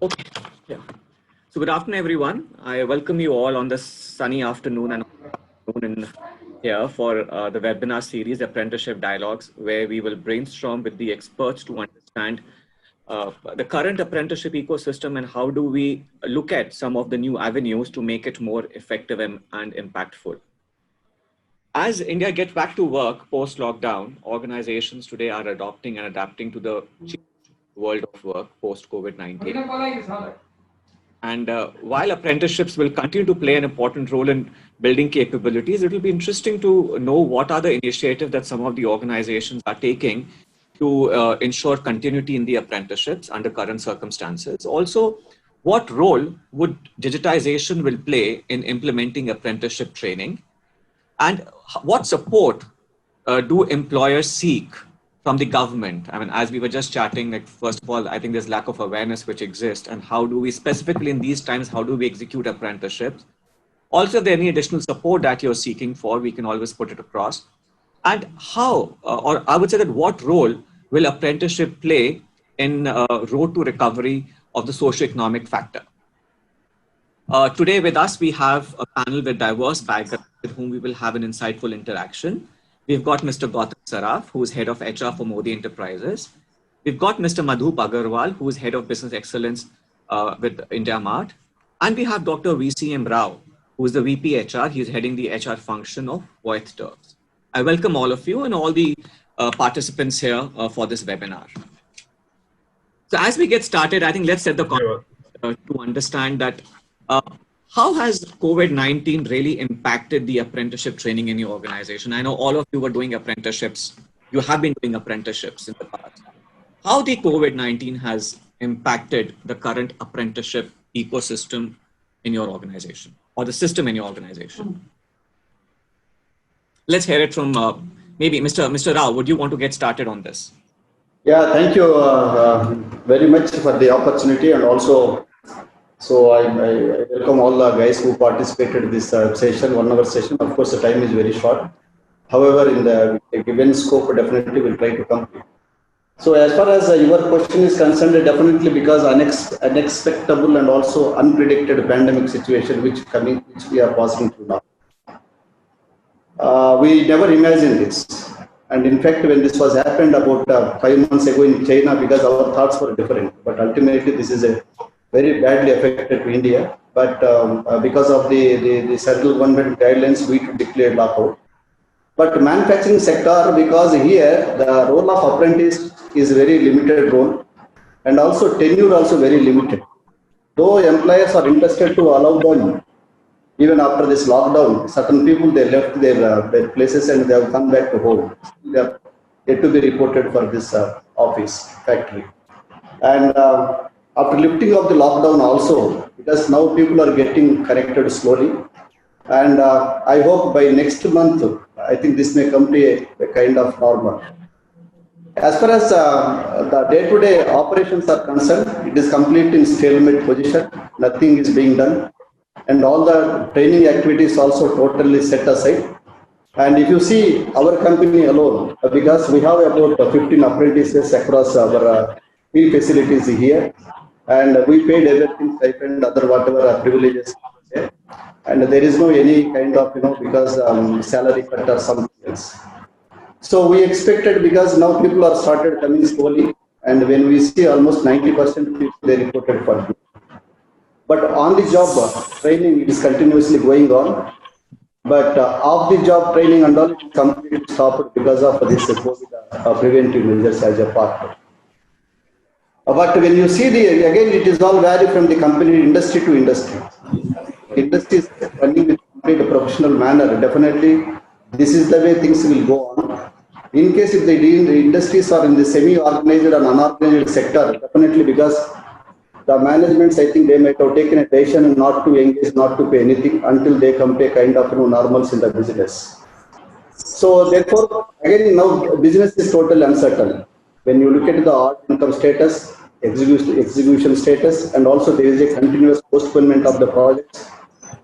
Okay. Yeah. So good afternoon, everyone. I welcome you all on this sunny afternoon and in here for the webinar series, Apprenticeship Dialogues, where we will brainstorm with the experts to understand the current apprenticeship ecosystem and how do we look at some of the new avenues to make it more effective and impactful. As India gets back to work post-lockdown, organizations today are adopting and adapting to the world of work post-COVID-19. And while apprenticeships will continue to play an important role in building capabilities, it will be interesting to know what are the initiatives that some of the organizations are taking to ensure continuity in the apprenticeships under current circumstances. Also, what role would digitization will play in implementing apprenticeship training? And what support do employers seek from the government? I mean, as we were just chatting, like, first of all, I think there's lack of awareness which exists. And how do we, specifically in these times, how do we execute apprenticeships? Also, if there any additional support that you're seeking for, we can always put it across. And how, or I would say that what role will apprenticeship play in road to recovery of the socioeconomic factor? Today with us, we have a panel with diverse backgrounds with whom we will have an insightful interaction. We've got Mr. Gautam Saraf, who is head of HR for Modi Enterprises. We've got Mr. Madhup Agarwal, who is head of business excellence with India Mart. And we have Dr. VCM Rao, who is the VP HR. He's heading the HR function of Voith Turks. I welcome all of you and all the participants here for this webinar. So as we get started, I think let's set the context to understand that how has COVID-19 really impacted the apprenticeship training in your organization? I know all of you were doing apprenticeships. You have been doing apprenticeships in the past. How the COVID-19 has impacted the current apprenticeship ecosystem in your organization or the system in your organization? Let's hear it from maybe Mr. Rao. Would you want to get started on this? Yeah, thank you very much for the opportunity, and also so I welcome all the guys who participated in this session, 1 hour session. Of course, the time is very short. However, in the given scope, definitely we'll try to complete. So as far as your question is concerned, definitely because unexpected and also unpredicted pandemic situation which we are passing through now. We never imagined this. And in fact, when this was happened about 5 months ago in China, because our thoughts were different. But ultimately, this is a very badly affected to India, but because of the central government guidelines, we declared lockout. But manufacturing sector, because here the role of apprentice is very limited role, and also tenure also very limited. Though employers are interested to allow them, even after this lockdown, certain people they left their places and they have come back to home. They are yet to be reported for this office factory, and after lifting of the lockdown also, because now people are getting connected slowly, and I hope by next month, I think this may come to a kind of normal. As far as the day-to-day operations are concerned, it is complete in stalemate position, nothing is being done, and all the training activities also totally set aside. And if you see our company alone, because we have about 15 apprentices across our field facilities here, and we paid everything, stipend, other whatever privileges, and there is no any kind of because salary cut or something else. So we expected, because now people are started coming slowly, and when we see almost 90% people they reported for good. But on the job training it is continuously going on. But off the job training and all completely stopped because of this COVID preventive measures as a part. But when you see again, it is all vary from the company industry to industry. Industry is running with complete professional manner. Definitely, this is the way things will go on. In case if the industries are in the semi-organized and unorganized sector, definitely because the managements, I think they might have taken a decision not to engage, not to pay anything until they come to a kind of normalcy in the business. So therefore, again now business is totally uncertain. When you look at the odd income status, execution status, and also there is a continuous postponement of the projects.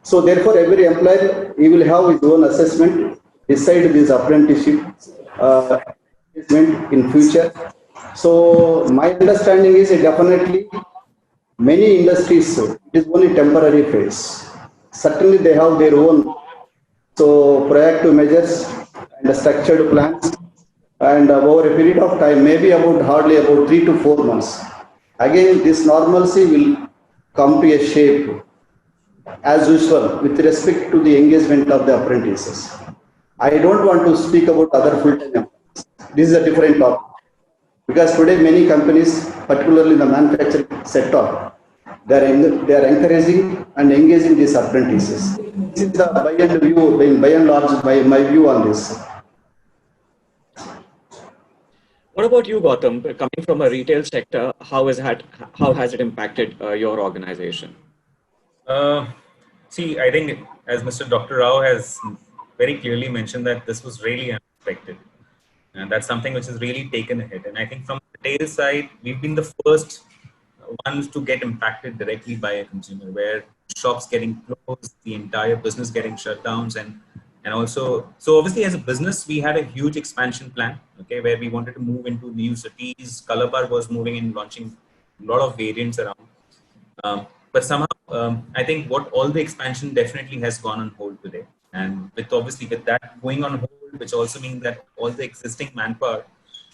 So therefore, every employer, he will have his own assessment, decide this apprenticeship in future. So my understanding is definitely many industries, it is only temporary phase. Certainly they have their own proactive measures and structured plans, and over a period of time, maybe about hardly about 3 to 4 months, again this normalcy will come to a shape as usual with respect to the engagement of the apprentices. I don't want to speak about other full-time employees. This is a different topic because today many companies, particularly in the manufacturing sector, they are encouraging and engaging these apprentices. This is the by and large, my view on this. What about you, Gautam? Coming from a retail sector, how has it impacted your organization? See, I think as Mr. Dr. Rao has very clearly mentioned that this was really unexpected. And that's something which has really taken a hit. And I think from the retail side, we've been the first ones to get impacted directly by a consumer, where shops getting closed, the entire business getting shut down, and also, so obviously as a business, we had a huge expansion plan, okay, where we wanted to move into new cities. Colorbar was moving and launching a lot of variants around. But somehow, I think what all the expansion definitely has gone on hold today. And with obviously with that going on hold, which also means that all the existing manpower,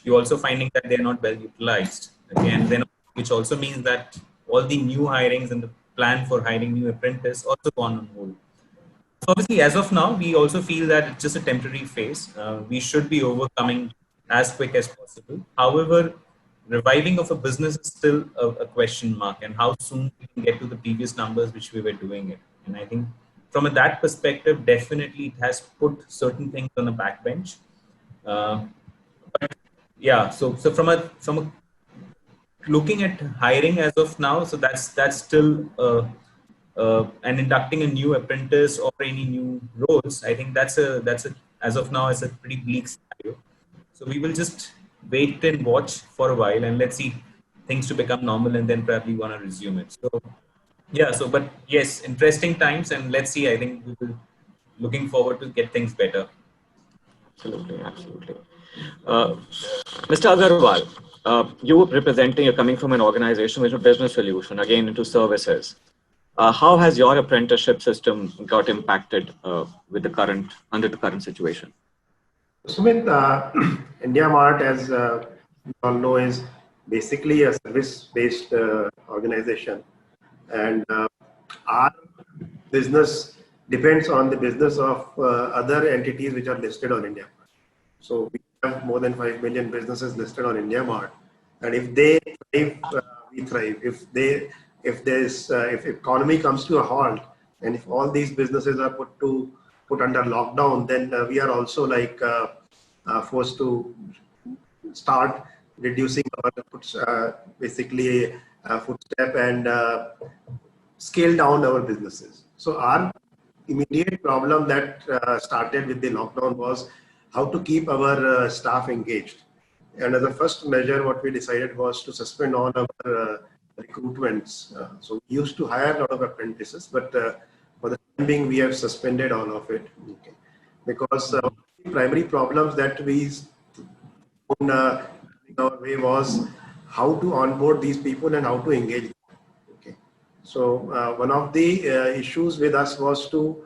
you're also finding that they're not well utilized. Okay? And then which also means that all the new hirings and the plan for hiring new apprentices also gone on hold. So obviously, as of now, we also feel that it's just a temporary phase. We should be overcoming as quick as possible. However, reviving of a business is still a question mark, and how soon we can get to the previous numbers which we were doing it. And I think from that perspective, definitely it has put certain things on the backbench. But yeah, so from a looking at hiring as of now, so that's still and inducting a new apprentice or any new roles. I think that's a as of now is a pretty bleak scenario. So we will just wait and watch for a while, and let's see things to become normal, and then probably want to resume it. So yeah, so but yes, interesting times, and let's see. I think we will looking forward to get things better. Absolutely, absolutely. Mr. Agarwal, you're coming from an organization with a business solution, again into services. How has your apprenticeship system got impacted under the current situation? Sumit, India Mart, as you all know, is basically a service-based organization, and our business depends on the business of other entities which are listed on India. So we have more than 5 million businesses listed on India Mart, and if they thrive, we thrive. If economy comes to a halt, and if all these businesses are put under lockdown, then we are also forced to start reducing our footstep and scale down our businesses. So our immediate problem that started with the lockdown was how to keep our staff engaged. And as a first measure, what we decided was to suspend all our recruitments. So we used to hire a lot of apprentices, but for the time being, we have suspended all of it. Okay. Because the primary problems that we found our way was how to onboard these people and how to engage them. Okay. So one of the issues with us was to,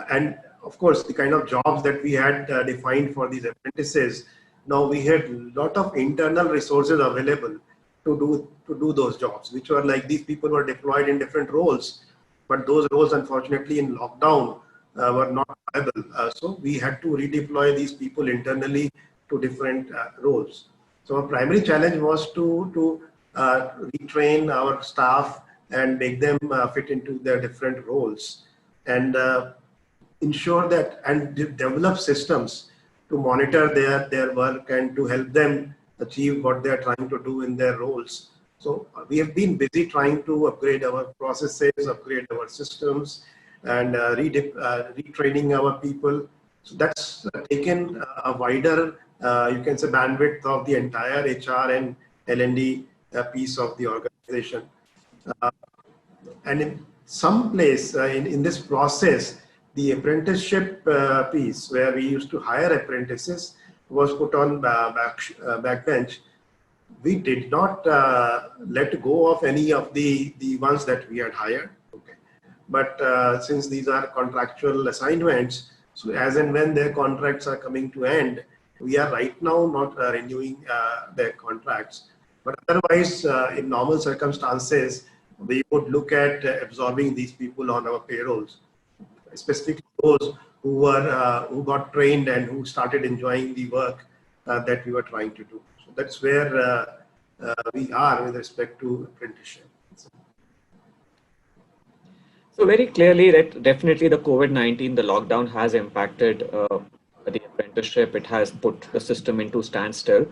and of course, the kind of jobs that we had defined for these apprentices, now we had a lot of internal resources available to do those jobs, which were like these people were deployed in different roles, but those roles, unfortunately, in lockdown were not viable. So we had to redeploy these people internally to different roles. So our primary challenge was to retrain our staff and make them fit into their different roles, and ensure that and develop systems to monitor their work and to help them achieve what they are trying to do in their roles. So we have been busy trying to upgrade our processes, upgrade our systems, and retraining our people. So that's taken a wider, you can say, bandwidth of the entire HR and L&D piece of the organization. And in some place in this process, the apprenticeship piece, where we used to hire apprentices, was put on backbench. we did not let go of any of the ones that we had hired. Okay. But since these are contractual assignments, so as and when their contracts are coming to end, we are right now not renewing their contracts. But otherwise, in normal circumstances, we would look at absorbing these people on our payrolls, specifically those who got trained and who started enjoying the work that we were trying to do. So that's where we are with respect to apprenticeship. So very clearly that definitely the COVID-19, the lockdown has impacted the apprenticeship. It has put the system into standstill.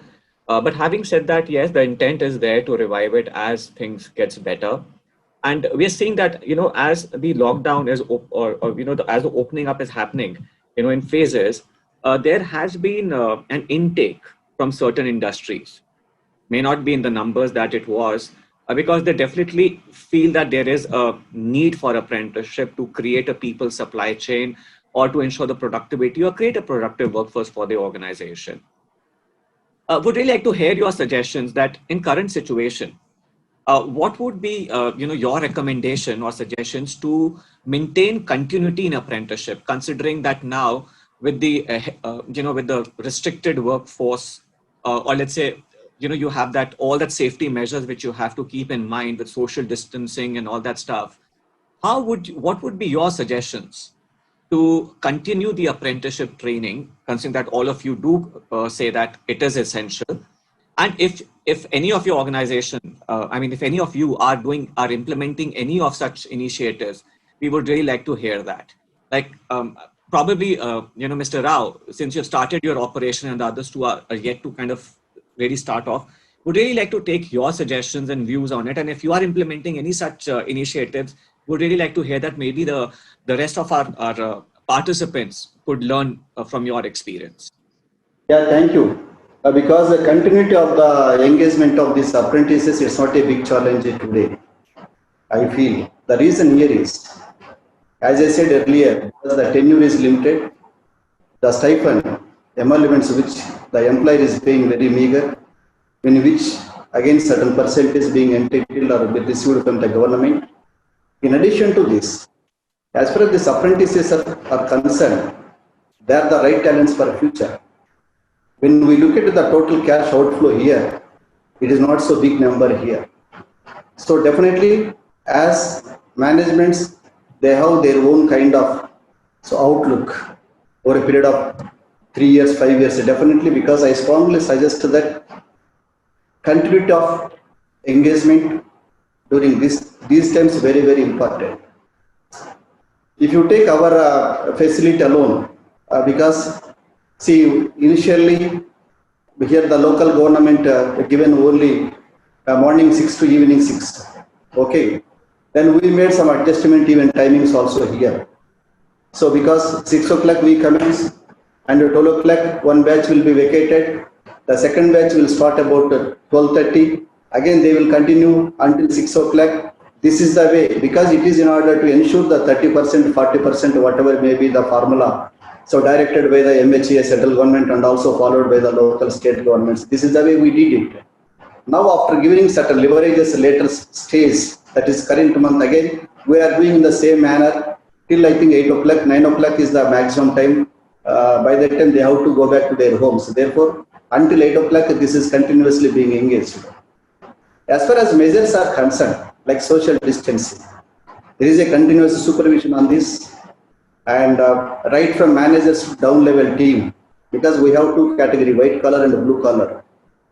But having said that, yes, the intent is there to revive it as things gets better. And we are seeing that, as the lockdown is, as the opening up is happening, in phases, there has been an intake from certain industries. May not be in the numbers that it was, because they definitely feel that there is a need for apprenticeship to create a people supply chain or to ensure the productivity or create a productive workforce for the organization. Would really like to hear your suggestions that in current situation, what would be your recommendation or suggestions to maintain continuity in apprenticeship, considering that now with the with the restricted workforce, or let's say you have that all that safety measures which you have to keep in mind with social distancing and all that stuff. What would be your suggestions to continue the apprenticeship training, considering that all of you do say that it is essential? And if any of your organization, if any of you are implementing any of such initiatives, we would really like to hear that. Like probably, Mr. Rao, since you've started your operation and the others two are yet to kind of really start off, would really like to take your suggestions and views on it. And if you are implementing any such initiatives, would really like to hear that maybe the rest of our participants could learn from your experience. Yeah, thank you. Because the continuity of the engagement of these apprentices is not a big challenge today, I feel. The reason here is, as I said earlier, because the tenure is limited, the stipend, emoluments which the employer is paying very meager, in which again certain percent is being entitled or received from the government. In addition to this, as far as these apprentices are concerned, they are the right talents for the future. When we look at the total cash outflow here, it is not so big number here. So definitely, as managements, they have their own kind of outlook over a period of 3 years, 5 years, definitely, because I strongly suggest that continuity of engagement during these times is very, very important. If you take our facility alone, because see, initially, here the local government given only morning 6 to evening 6. Okay. Then we made some adjustment even timings also here. So because 6 o'clock we commence and at 12 o'clock one batch will be vacated. The second batch will start about 12:30. Again, they will continue until 6 o'clock. This is the way, because it is in order to ensure the 30%, 40%, whatever may be the formula. So directed by the MHA central government and also followed by the local state governments. This is the way we did it. Now after giving certain leverages later stage, that is current month, again, we are doing in the same manner till I think 8 o'clock, 9 o'clock is the maximum time. By that time they have to go back to their homes. Therefore, until 8 o'clock, this is continuously being engaged. As far as measures are concerned, like social distancing, there is a continuous supervision on this. And right from managers to down level team, because we have two category, white collar and blue collar,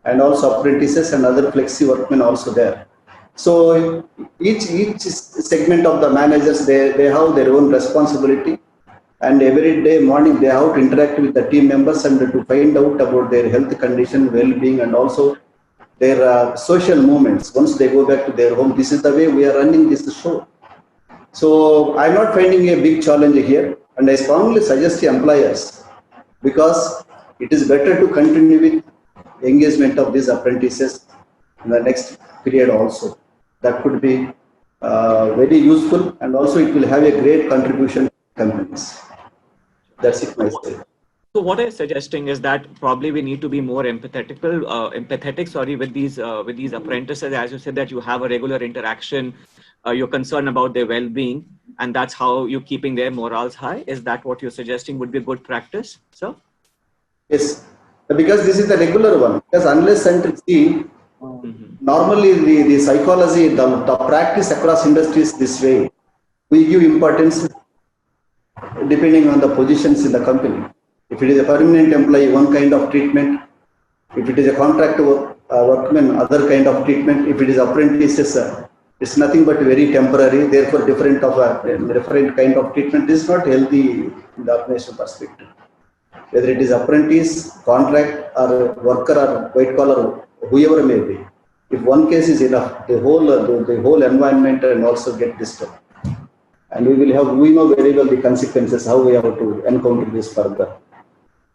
and also apprentices and other flexi workmen also there. So each segment of the managers, they have their own responsibility, and every day morning they have to interact with the team members and to find out about their health condition, well-being, and also their social movements. Once they go back to their home, this is the way we are running this show. So I'm not finding a big challenge here, and I strongly suggest the employers, because it is better to continue with engagement of these apprentices in the next period also. That could be very useful, and also it will have a great contribution to companies. That's it myself. So what I'm suggesting is that probably we need to be more empathetic, with these apprentices. As you said, that you have a regular interaction, you're concerned about their well-being, and that's how you're keeping their morals high. Is that what you're suggesting would be a good practice, sir? Yes, because this is the regular one. Because unless until see, Mm-hmm. normally the psychology, the practice across industries this way. We give importance depending on the positions in the company. If it is a permanent employee, one kind of treatment. If it is a contract workman, other kind of treatment. If it is apprentices, it's nothing but very temporary. Therefore, different kind of treatment. This is not healthy in the organization perspective. Whether it is apprentice, contract, or worker, or white collar, whoever may be. If one case is enough, the whole environment and also get disturbed. And we know very well the consequences, how we have to encounter this further.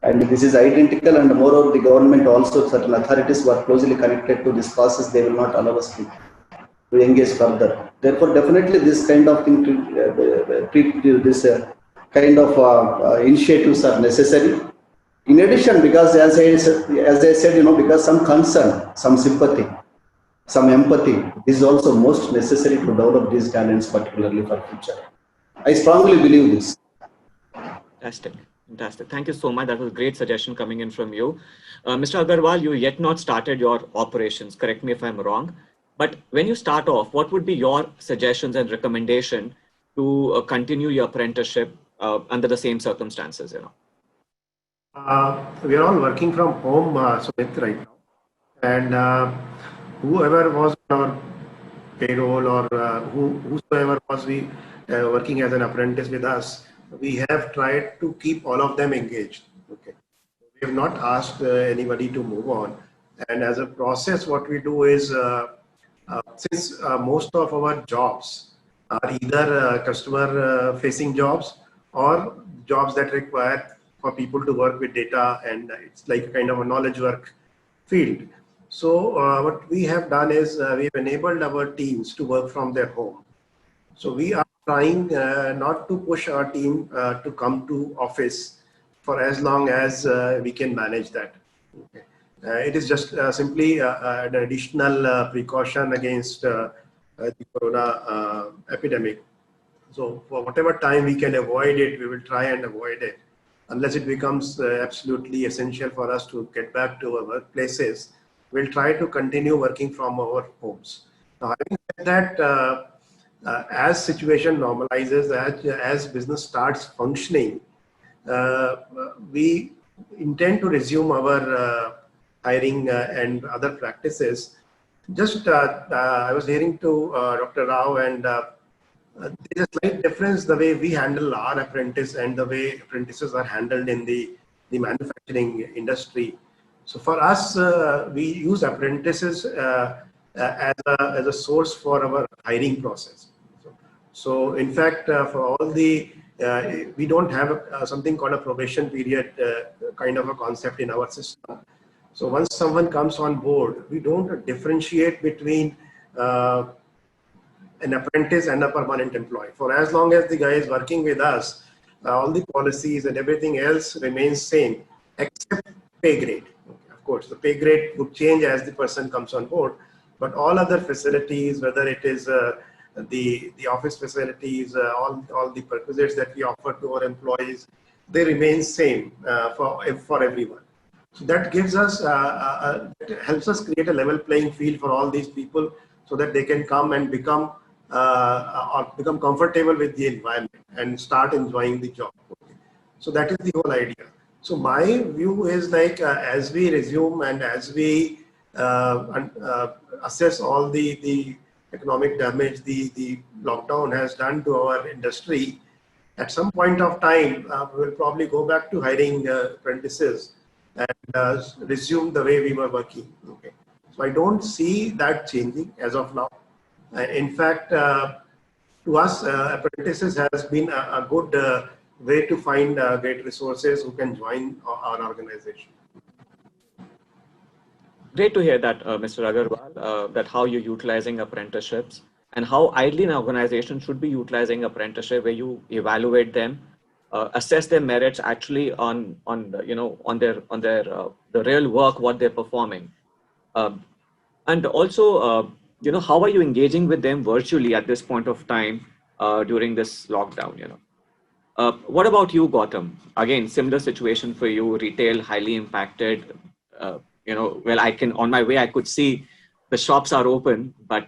And this is identical, and moreover, the government also, certain authorities who are closely connected to this process, they will not allow us to engage further. Therefore, definitely this kind of thing, kind of initiatives are necessary. In addition, because as I said, because some concern, some sympathy, some empathy, this is also most necessary to develop these talents, particularly for future. I strongly believe this. Fantastic. Fantastic. Thank you so much. That was a great suggestion coming in from you. Mr. Agarwal, you yet not started your operations. Correct me if I'm wrong. But when you start off, what would be your suggestions and recommendation to continue your apprenticeship under the same circumstances? We are all working from home, Sumit, right now. And whoever was on our payroll, or whosoever was working as an apprentice with us, we have tried to keep all of them engaged. Okay, we have not asked anybody to move on. And as a process, what we do is, since most of our jobs are either customer facing jobs or jobs that require for people to work with data, and it's like a kind of a knowledge work field. So what we have done is we've enabled our teams to work from their home. So we are trying not to push our team to come to office for as long as we can manage that. Okay. It is just simply an additional precaution against the corona epidemic. So for whatever time we can avoid it, we will try and avoid it, unless it becomes absolutely essential for us to get back to our workplaces. We'll try to continue working from our homes. Now, having said that, as situation normalizes, as business starts functioning, we intend to resume our hiring and other practices. Just I was hearing to Dr. Rao, and there's a slight difference the way we handle our apprentice and the way apprentices are handled in the manufacturing industry. So for us, we use apprentices as a source for our hiring process. So in fact, for all we don't have something called a probation period kind of a concept in our system. So once someone comes on board, we don't differentiate between an apprentice and a permanent employee. For as long as the guy is working with us, all the policies and everything else remains same, except pay grade. Okay, of course, the pay grade would change as the person comes on board, but all other facilities, whether it is the office facilities, all the perquisites that we offer to our employees, they remain same for everyone. So that gives us, helps us create a level playing field for all these people, so that they can come and become comfortable with the environment and start enjoying the job. Okay. So that is the whole idea. So my view is like, as we resume and as we assess all the economic damage the lockdown has done to our industry, at some point of time, we will probably go back to hiring apprentices and resume the way we were working. Okay. So I don't see that changing as of now. In fact, to us, apprentices has been a good way to find great resources who can join our organization. Great to hear that, Mr. Agarwal, that how you're utilizing apprenticeships and how ideally an organization should be utilizing apprenticeship, where you evaluate them assess their merits actually on the, on their the real work what they're performing. And also, how are you engaging with them virtually at this point of time during this lockdown? What about you, Gautam? Again, similar situation for you, retail highly impacted. Well, on my way, I could see the shops are open, but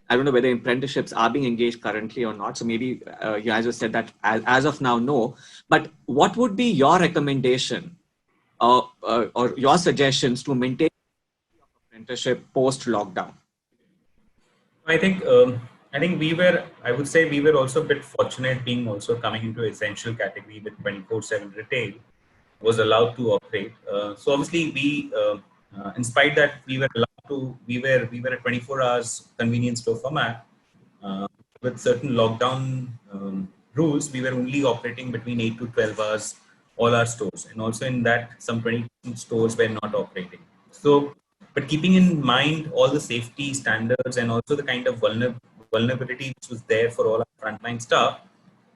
I don't know whether apprenticeships are being engaged currently or not. So maybe you guys have said that as of now, no. But what would be your recommendation or your suggestions to maintain apprenticeship post lockdown? I think I would say we were also a bit fortunate being also coming into essential category with 24/7 retail was allowed to operate. So obviously in spite that we were allowed to, we were a 24 hours convenience store format with certain lockdown rules. We were only operating between 8 to 12 hours all our stores, and also in that some 20 stores were not operating. So, but keeping in mind all the safety standards and also the kind of vulnerability which was there for all our frontline staff,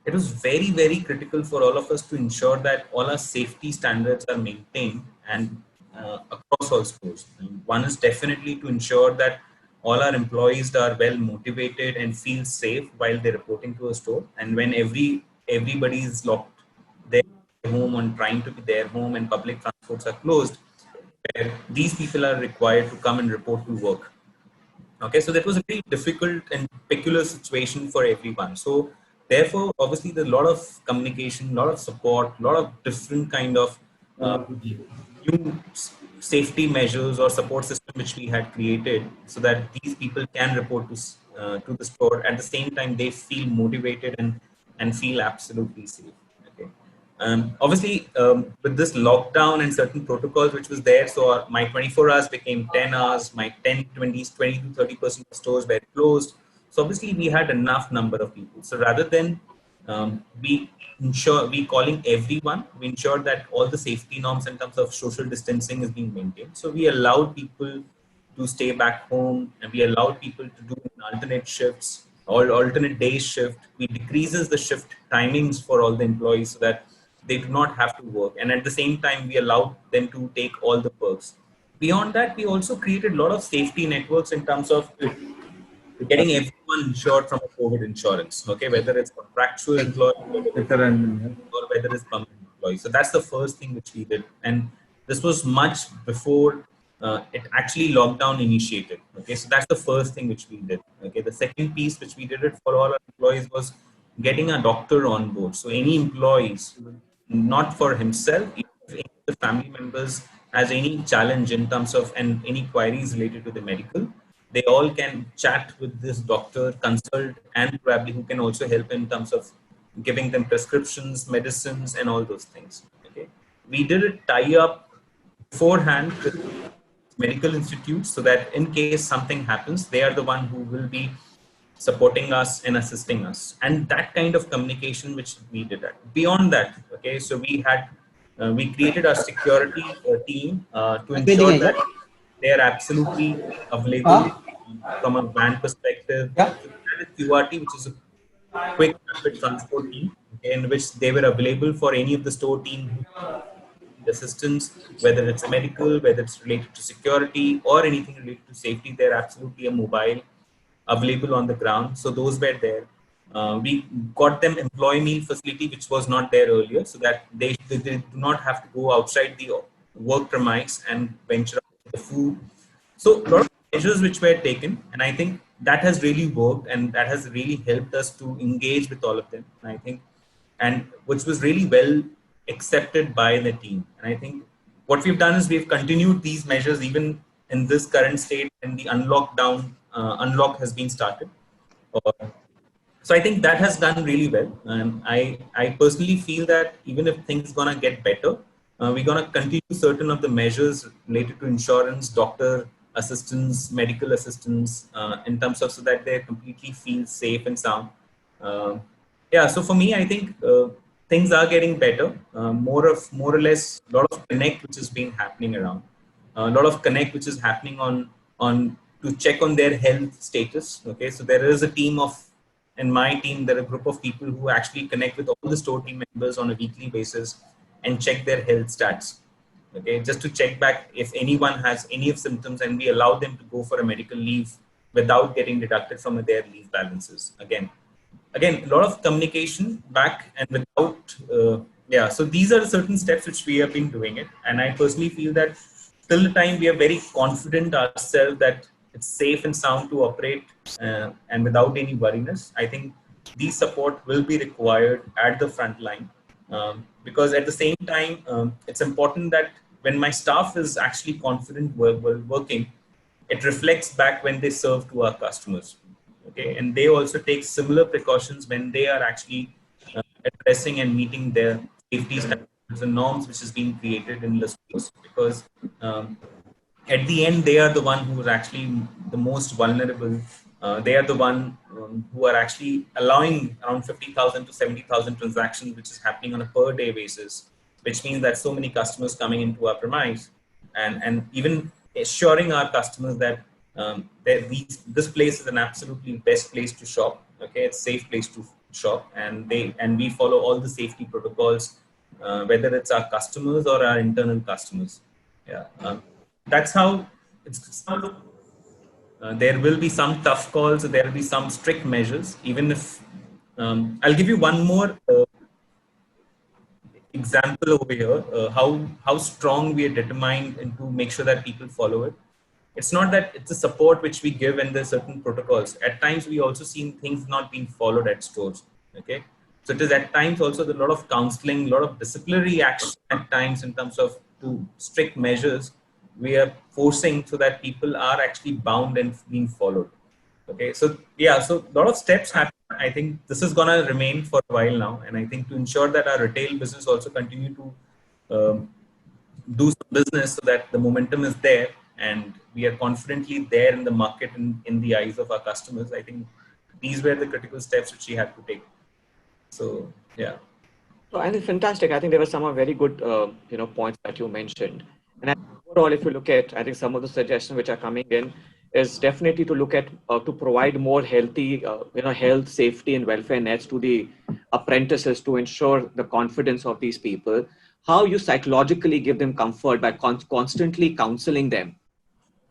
it was very, very critical for all of us to ensure that all our safety standards are maintained and across all stores. And one is definitely to ensure that all our employees are well motivated and feel safe while they're reporting to a store. And when everybody is locked their home and trying to be their home and public transports are closed, where these people are required to come and report to work. Okay, so that was a very difficult and peculiar situation for everyone. So therefore, obviously, there's a lot of communication, a lot of support, a lot of different kind of new safety measures or support system which we had created so that these people can report to the store. At the same time, they feel motivated and feel absolutely safe. Okay. Obviously, with this lockdown and certain protocols which was there, so my 24 hours became 10 hours, my 10, 20 to 30% of stores were closed. So obviously, we had enough number of people. So rather than we calling everyone, we ensure that all the safety norms in terms of social distancing is being maintained. So we allowed people to stay back home, and we allowed people to do alternate shifts or alternate day shift. We decreases the shift timings for all the employees so that they do not have to work. And at the same time, we allowed them to take all the perks. Beyond that, we also created a lot of safety networks in terms of getting everyone insured from a COVID insurance, okay, whether it's contractual employee or whether it's permanent employee. So that's the first thing which we did. And this was much before it actually lockdown initiated. Okay, so that's the first thing which we did. Okay, the second piece which we did it for all our employees was getting a doctor on board. So any employees, not for himself, if any of the family members has any challenge in terms of and any queries related to the medical, they all can chat with this doctor, consult, and probably who can also help in terms of giving them prescriptions, medicines, and all those things. Okay, we did a tie-up beforehand with medical institutes so that in case something happens, they are the one who will be supporting us and assisting us, and that kind of communication which we did that. Beyond that, okay, so we created a security team to ensure that they are absolutely available from a van perspective. So that is QRT, which is a quick rapid transport team, in which they were available for any of the store team who need assistance, whether it's medical, whether it's related to security or anything related to safety. They're absolutely a mobile available on the ground. So those were there. We got them employee meal facility, which was not there earlier, so that they do not have to go outside the work premise and venture out the food. So a lot of measures which were taken, and I think that has really worked, and that has really helped us to engage with all of them. And I think, and which was really well accepted by the team. And I think what we've done is we've continued these measures even in this current state, and the unlock has been started. So I think that has done really well. And I personally feel that even if things gonna get better, we're gonna continue certain of the measures related to insurance, doctor assistance, medical assistance, in terms of so that they completely feel safe and sound. Yeah, so for me, I think things are getting better. More or less, a lot of connect which has been happening around. A lot of connect which is happening on to check on their health status. Okay, so there is a team of in my team, there are a group of people who actually connect with all the store team members on a weekly basis and check their health stats. Okay, just to check back if anyone has any of symptoms, and we allow them to go for a medical leave without getting deducted from their leave balances. Again, a lot of communication back and without, so these are certain steps which we have been doing it. And I personally feel that till the time we are very confident ourselves that it's safe and sound to operate and without any worriness, I think these support will be required at the front line. Because at the same time, it's important that when my staff is actually confident working, it reflects back when they serve to our customers. Okay, and they also take similar precautions when they are actually addressing and meeting their safety standards and norms which is being created in the stores, because at the end they are the one who is actually the most vulnerable. They are the one who are actually allowing around 50,000 to 70,000 transactions, which is happening on a per day basis, which means that so many customers coming into our premise, and even assuring our customers that this place is an absolutely best place to shop. Okay, it's a safe place to shop, and we follow all the safety protocols, whether it's our customers or our internal customers. Yeah, that's how it's. There will be some tough calls, there will be some strict measures. Even if I'll give you one more example over here, how strong we are determined and to make sure that people follow it. It's not that it's a support which we give and there's certain protocols. At times we also seen things not being followed at stores. Okay, so it is at times also a lot of counseling, a lot of disciplinary action at times in terms of strict measures we are forcing so that people are actually bound and being followed. Okay, so yeah, so a lot of steps happen. I think this is gonna remain for a while now, and I think to ensure that our retail business also continue to do some business so that the momentum is there and we are confidently there in the market and in the eyes of our customers. I think these were the critical steps which we had to take. So yeah. So I think fantastic. I think there were some very good points that you mentioned. And overall, if you look at, I think some of the suggestions which are coming in is definitely to look at to provide more healthy, health, safety, and welfare nets to the apprentices to ensure the confidence of these people. How you psychologically give them comfort by constantly counseling them,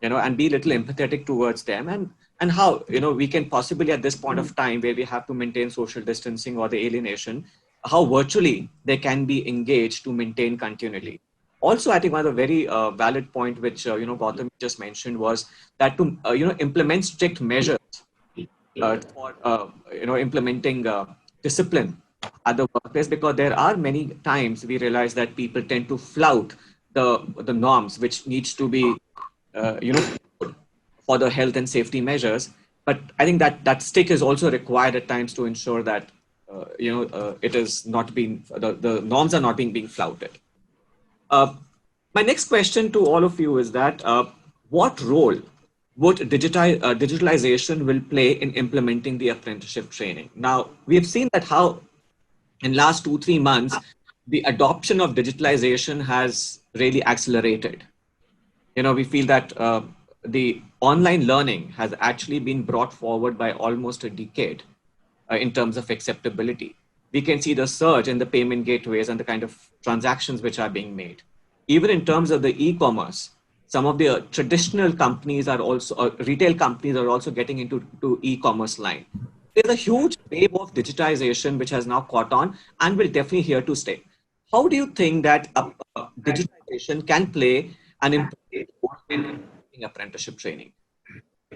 and be a little empathetic towards them, and how we can possibly at this point of time where we have to maintain social distancing or the alienation, how virtually they can be engaged to maintain continuity. Also, I think one of the very valid point which Gautam just mentioned was that to implement strict measures for implementing discipline at the workplace, because there are many times we realize that people tend to flout the norms which needs to be for the health and safety measures. But I think that stick is also required at times to ensure that it is not being the norms are not being flouted. My next question to all of you is that what role would digitalization will play in implementing the apprenticeship training? Now, we have seen that how in last 2-3 months, the adoption of digitalization has really accelerated. We feel that the online learning has actually been brought forward by almost a decade in terms of acceptability. We can see the surge in the payment gateways and the kind of transactions which are being made. Even in terms of the e-commerce, some of the traditional companies are also, retail companies are also getting into e-commerce line. There's a huge wave of digitization which has now caught on and will definitely here to stay. How do you think that digitization can play an important role in apprenticeship training?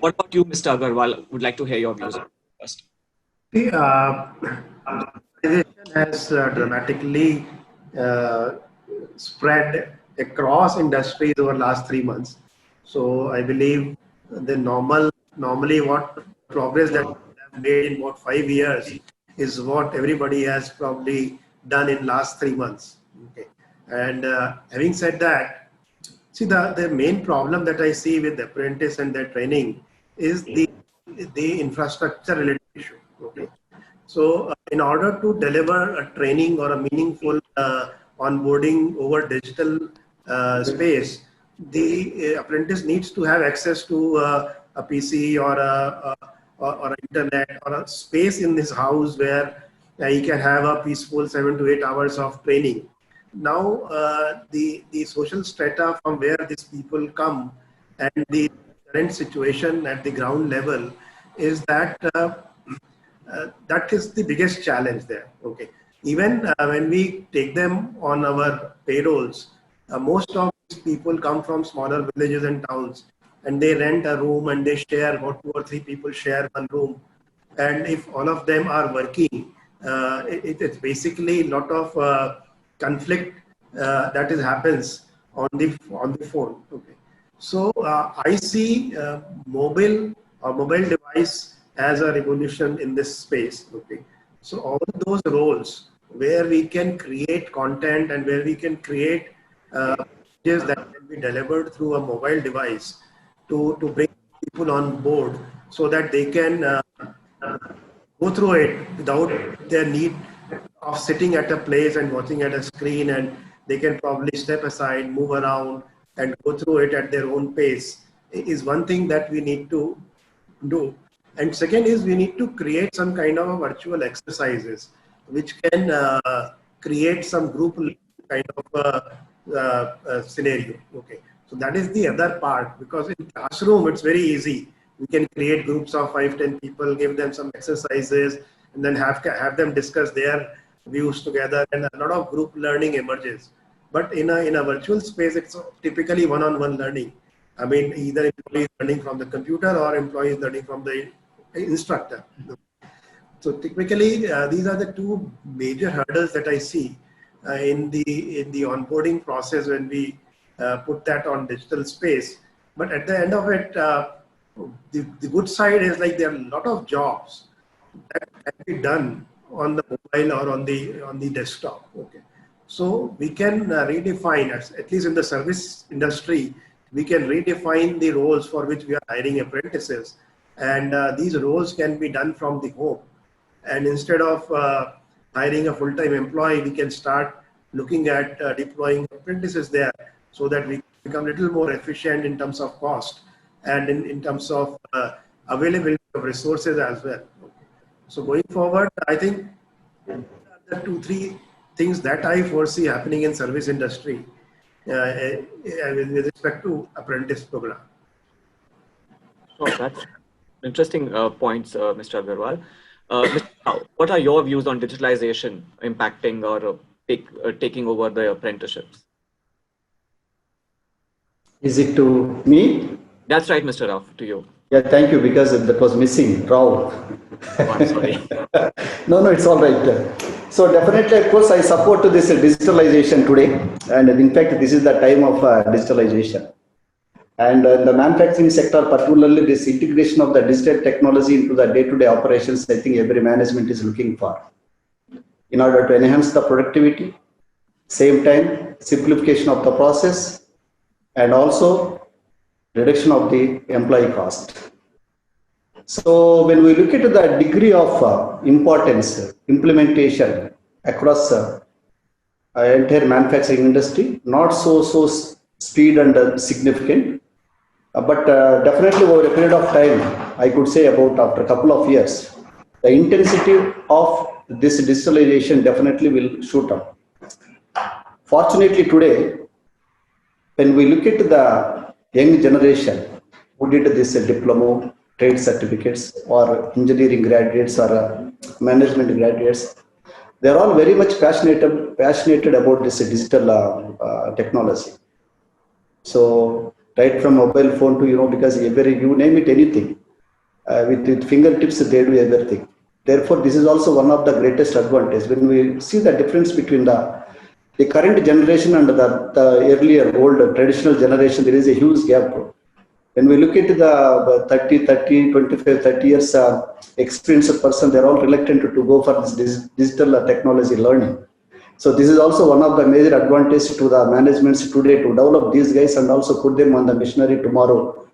What about you, Mr. Agarwal? Would like to hear your views first. Digitization has dramatically spread across industries over the last 3 months. So I believe the normally what progress that we have made in about 5 years is what everybody has probably done in last 3 months. Okay. And having said that, see the main problem that I see with the apprentice and their training is the infrastructure related issue. Okay. So in order to deliver a training or a meaningful onboarding over digital space, the apprentice needs to have access to a PC or or internet or a space in his house where he can have a peaceful 7 to 8 hours of training. Now, the social strata from where these people come and the current situation at the ground level is that that is the biggest challenge there. Okay, even when we take them on our payrolls, most of these people come from smaller villages and towns, and they rent a room and they share, about 2 or 3 people share one room. And if all of them are working, it's basically a lot of conflict that happens on the phone. Okay, so I see mobile device as a revolution in this space. Okay, so all those roles where we can create content and where we can create messages that can be delivered through a mobile device to bring people on board so that they can go through it without their need of sitting at a place and watching at a screen, and they can probably step aside, move around, and go through it at their own pace is one thing that we need to do. And second is we need to create some kind of a virtual exercises which can create some group kind of scenario. Okay, so that is the other part, because in classroom it's very easy. We can create groups of 5-10 people, give them some exercises, and then have them discuss their views together, and a lot of group learning emerges. But in a virtual space, it's typically one-on-one learning. I mean, either employees learning from the computer or employees learning from the instructor. So typically, these are the two major hurdles that I see in the onboarding process when we put that on digital space. But at the end of it, the good side is like there are a lot of jobs that can be done on the mobile or on the desktop. Okay, so we can redefine, at least in the service industry, we can redefine the roles for which we are hiring apprentices, and these roles can be done from the home. And instead of hiring a full-time employee, we can start looking at deploying apprentices there so that we become a little more efficient in terms of cost and in terms of availability of resources as well. Okay. So going forward, I think the 2-3 things that I foresee happening in service industry with respect to apprentice program. Oh, that's interesting points, Mr. Agarwal. Mr. Rao, what are your views on digitalization impacting or taking over the apprenticeships? Is it to me? That's right, Mr. Rao, to you. Yeah, thank you, because that was missing. Rao. Oh, I'm sorry. No, it's all right. So definitely, of course, I support this digitalization today. And in fact, this is the time of digitalization. And the manufacturing sector, particularly this integration of the digital technology into the day-to-day operations, I think every management is looking for in order to enhance the productivity, same time, simplification of the process, and also reduction of the employee cost. So when we look at the degree of importance, implementation across entire manufacturing industry, not so speed and significant, but definitely over a period of time, I could say about after a couple of years, the intensity of this digitalization definitely will shoot up. Fortunately today, when we look at the young generation who did this diploma, trade certificates, or engineering graduates, or management graduates, they are all very much passionate about this digital technology. So right from mobile phone to, because you name it, anything, with fingertips, they do everything. Therefore, this is also one of the greatest advantages. When we see the difference between the current generation and the earlier, old, traditional generation, there is a huge gap. When we look at the 25, 30 years experienced person, they're all reluctant to go for this digital technology learning. So this is also one of the major advantages to the managements today, to develop these guys and also put them on the machinery tomorrow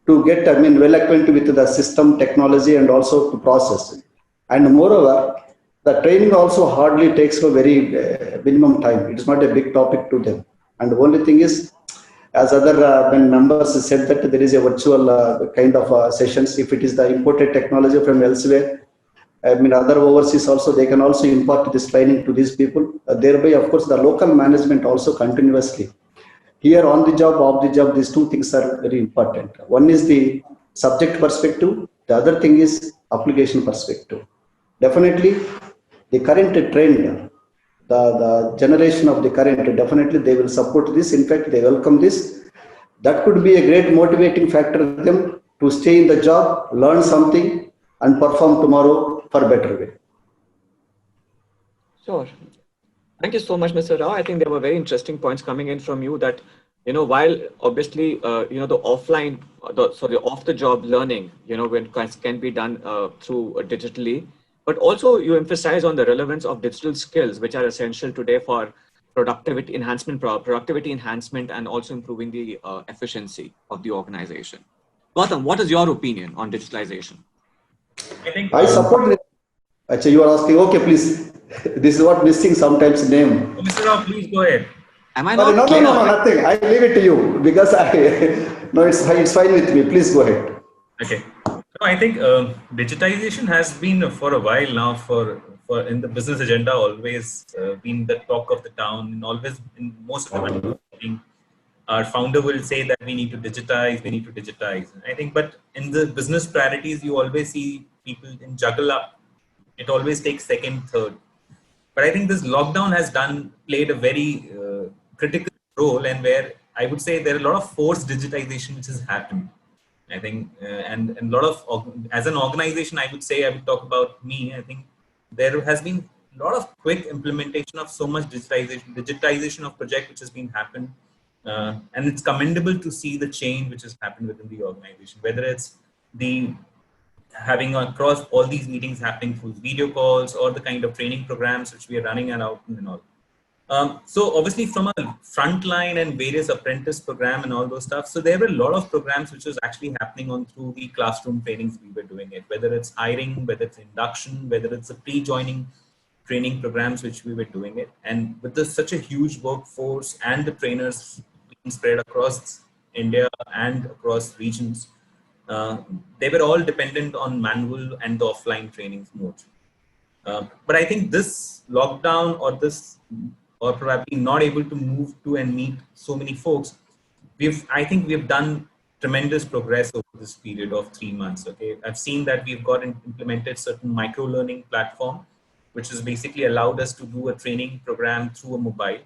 to get, well acquainted with the system, technology, and also to process. And moreover, the training also hardly takes a very minimum time. It's not a big topic to them. And the only thing is, as other when members said that there is a virtual kind of sessions. If it is the imported technology from elsewhere, I mean, other overseas also, they can also impart this training to these people. Thereby, of course, the local management also continuously. Here, on the job, off the job, these two things are very important. One is the subject perspective. The other thing is application perspective. Definitely, the current trend, the generation of the current, definitely they will support this. In fact, they welcome this. That could be a great motivating factor for them to stay in the job, learn something, and perform tomorrow for better way. Sure. Thank you so much, Mr. Rao. I think there were very interesting points coming in from you that, while obviously, the offline, the off-the-job learning, when can be done through digitally, but also you emphasize on the relevance of digital skills, which are essential today for productivity enhancement, and also improving the efficiency of the organization. Gautam, what is your opinion on digitalization? I think I support it. Actually, you are asking, okay, please. This is what missing sometimes name. Mr. Rao, please go ahead. Am I not No, clear? nothing. I leave it to you because no, it's fine with me. Please go ahead. Okay. No, I think digitization has been for a while now for in the business agenda always been the talk of the town, and always in most of the meeting, our founder will say that we need to digitize, we need to digitize. I think, but in the business priorities, you always see people in juggle up. It always takes second, third. But I think this lockdown has played a very critical role, and where I would say there are a lot of forced digitization which has happened. I think, and a lot of, as an organization, I would talk about me. I think there has been a lot of quick implementation of so much digitization of project which has been happened. And it's commendable to see the change which has happened within the organization, whether it's the having across all these meetings happening through video calls or the kind of training programs which we are running and out and all. So obviously from a frontline and various apprentice program and all those stuff. So there were a lot of programs which was actually happening on through the classroom trainings we were doing it, whether it's hiring, whether it's induction, whether it's a pre-joining training programs which we were doing it. And with such a huge workforce and the trainers being spread across India and across regions, they were all dependent on manual and the offline trainings mode. But I think this lockdown or probably not able to move to and meet so many folks, I think we've done tremendous progress over this period of 3 months. Okay, I've seen that we've implemented certain micro learning platform, which has basically allowed us to do a training program through a mobile,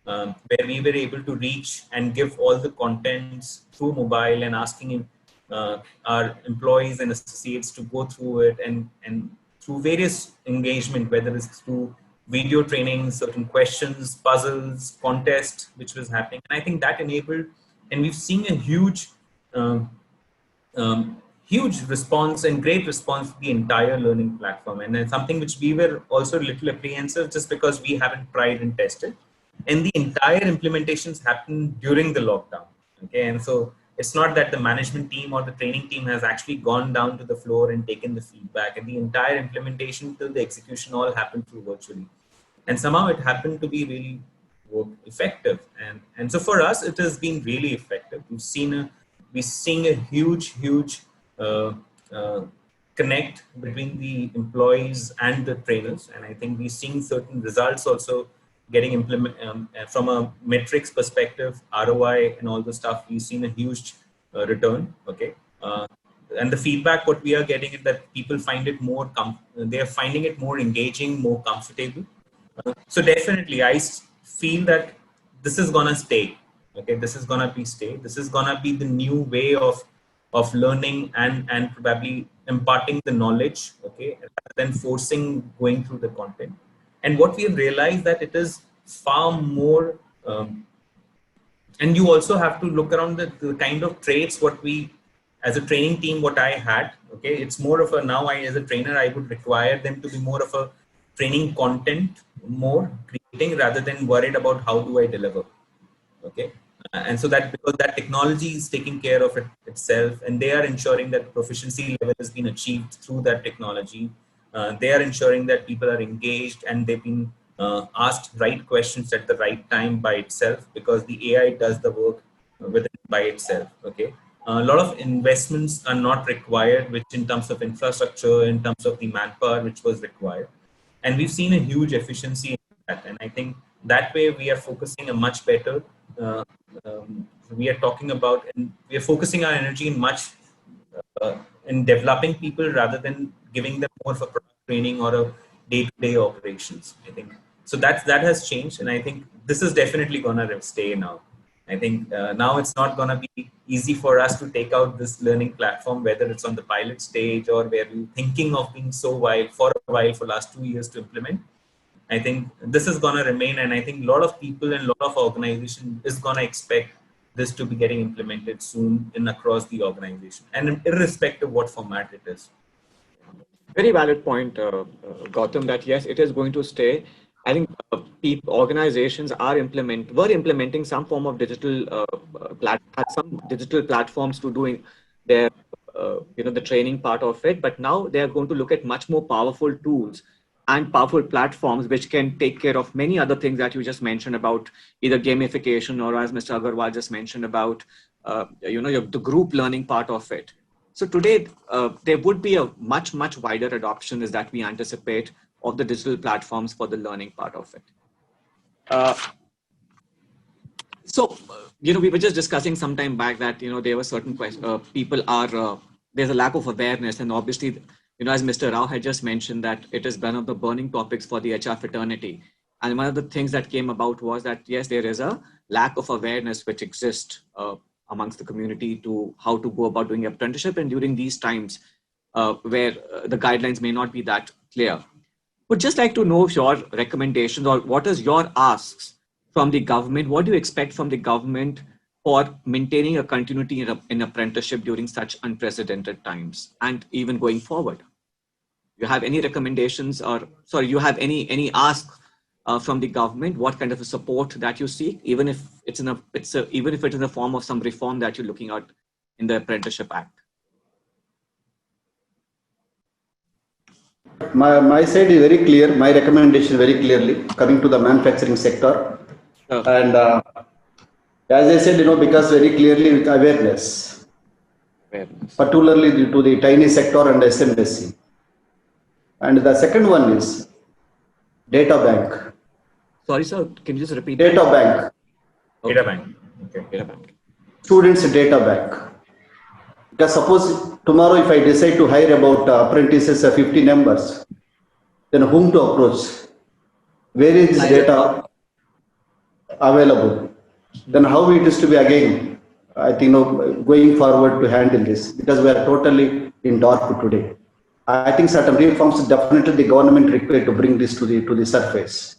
where we were able to reach and give all the contents through mobile and asking our employees and associates to go through it and through various engagement, whether it's through video training, certain questions, puzzles, contests, which was happening. And I think that enabled, and we've seen a huge response and great response to the entire learning platform. And then something which we were also a little apprehensive just because we haven't tried and tested. And the entire implementations happened during the lockdown. Okay, and so it's not that the management team or the training team has actually gone down to the floor and taken the feedback, and the entire implementation till the execution all happened through virtually. And somehow it happened to be really effective. And so for us, it has been really effective. We're seeing a huge connect between the employees and the trainers. And I think we're seeing certain results also getting implemented from a metrics perspective, ROI and all the stuff. We've seen a huge return. Okay. And the feedback what we are getting is that people find it more, they're finding it more engaging, more comfortable. So definitely I feel that this is gonna stay. Okay, this is gonna stay. This is gonna be the new way of learning and probably imparting the knowledge, okay, rather than forcing going through the content. And what we have realized that it is far more, and you also have to look around the kind of traits what we, as a training team, what I had, okay, it's more of a, now as a trainer, I would require them to be more of a training content, more creating rather than worried about how do I deliver, okay. And so that because that technology is taking care of it itself, and they are ensuring that proficiency level has been achieved through that technology. They are ensuring that people are engaged and they've been asked right questions at the right time by itself, because the AI does the work within by itself. Okay, a lot of investments are not required, which in terms of infrastructure, in terms of the manpower which was required, and we've seen a huge efficiency in that. And I think that way we are focusing a much better. Uh, we are talking about, and we are focusing our energy in developing people rather than giving them more of a product training or a day-to-day operations. I think so. That has changed, and I think this is definitely gonna stay now. I think now it's not gonna be easy for us to take out this learning platform, whether it's on the pilot stage or where we're thinking of being for a while for last 2 years to implement. I think this is gonna remain, and I think a lot of people and a lot of organization is gonna expect this to be getting implemented soon in across the organization, and irrespective of what format it is. Very valid point, Gautam, that yes, it is going to stay. I think organizations were implementing some form of digital had some digital platforms to doing their the training part of it, but now they are going to look at much more powerful tools and powerful platforms which can take care of many other things that you just mentioned about either gamification or, as Mr. Agarwal just mentioned, about the group learning part of it. So today there would be a much wider adoption is that we anticipate of the digital platforms for the learning part of it. We were just discussing some time back that there were certain people are there's a lack of awareness, and obviously as Mr. Rao had just mentioned, that it is one of the burning topics for the HR fraternity. And one of the things that came about was that, yes, there is a lack of awareness which exists amongst the community to how to go about doing apprenticeship. And during these times where the guidelines may not be that clear. Would just like to know your recommendations or what is your asks from the government? What do you expect from the government for maintaining a continuity in apprenticeship during such unprecedented times and even going forward? You have any recommendations you have any ask from the government? What kind of a support that you seek, even if it's in the form of some reform that you're looking at in the Apprenticeship Act? My side is very clear. My recommendation very clearly coming to the manufacturing sector. And as I said, because very clearly with awareness, particularly due to the tiny sector and SMSC. And the second one is data bank. Sorry, sir, can you just repeat? Data bank. Okay. Data bank. Okay. Data bank. Students' data bank. Because suppose tomorrow if I decide to hire about apprentices 50 numbers, then whom to approach? Where is this data available? Then how it is to be again, I think, going forward to handle this, because we are totally in dark today. I think certain reforms definitely the government required to bring this to the surface.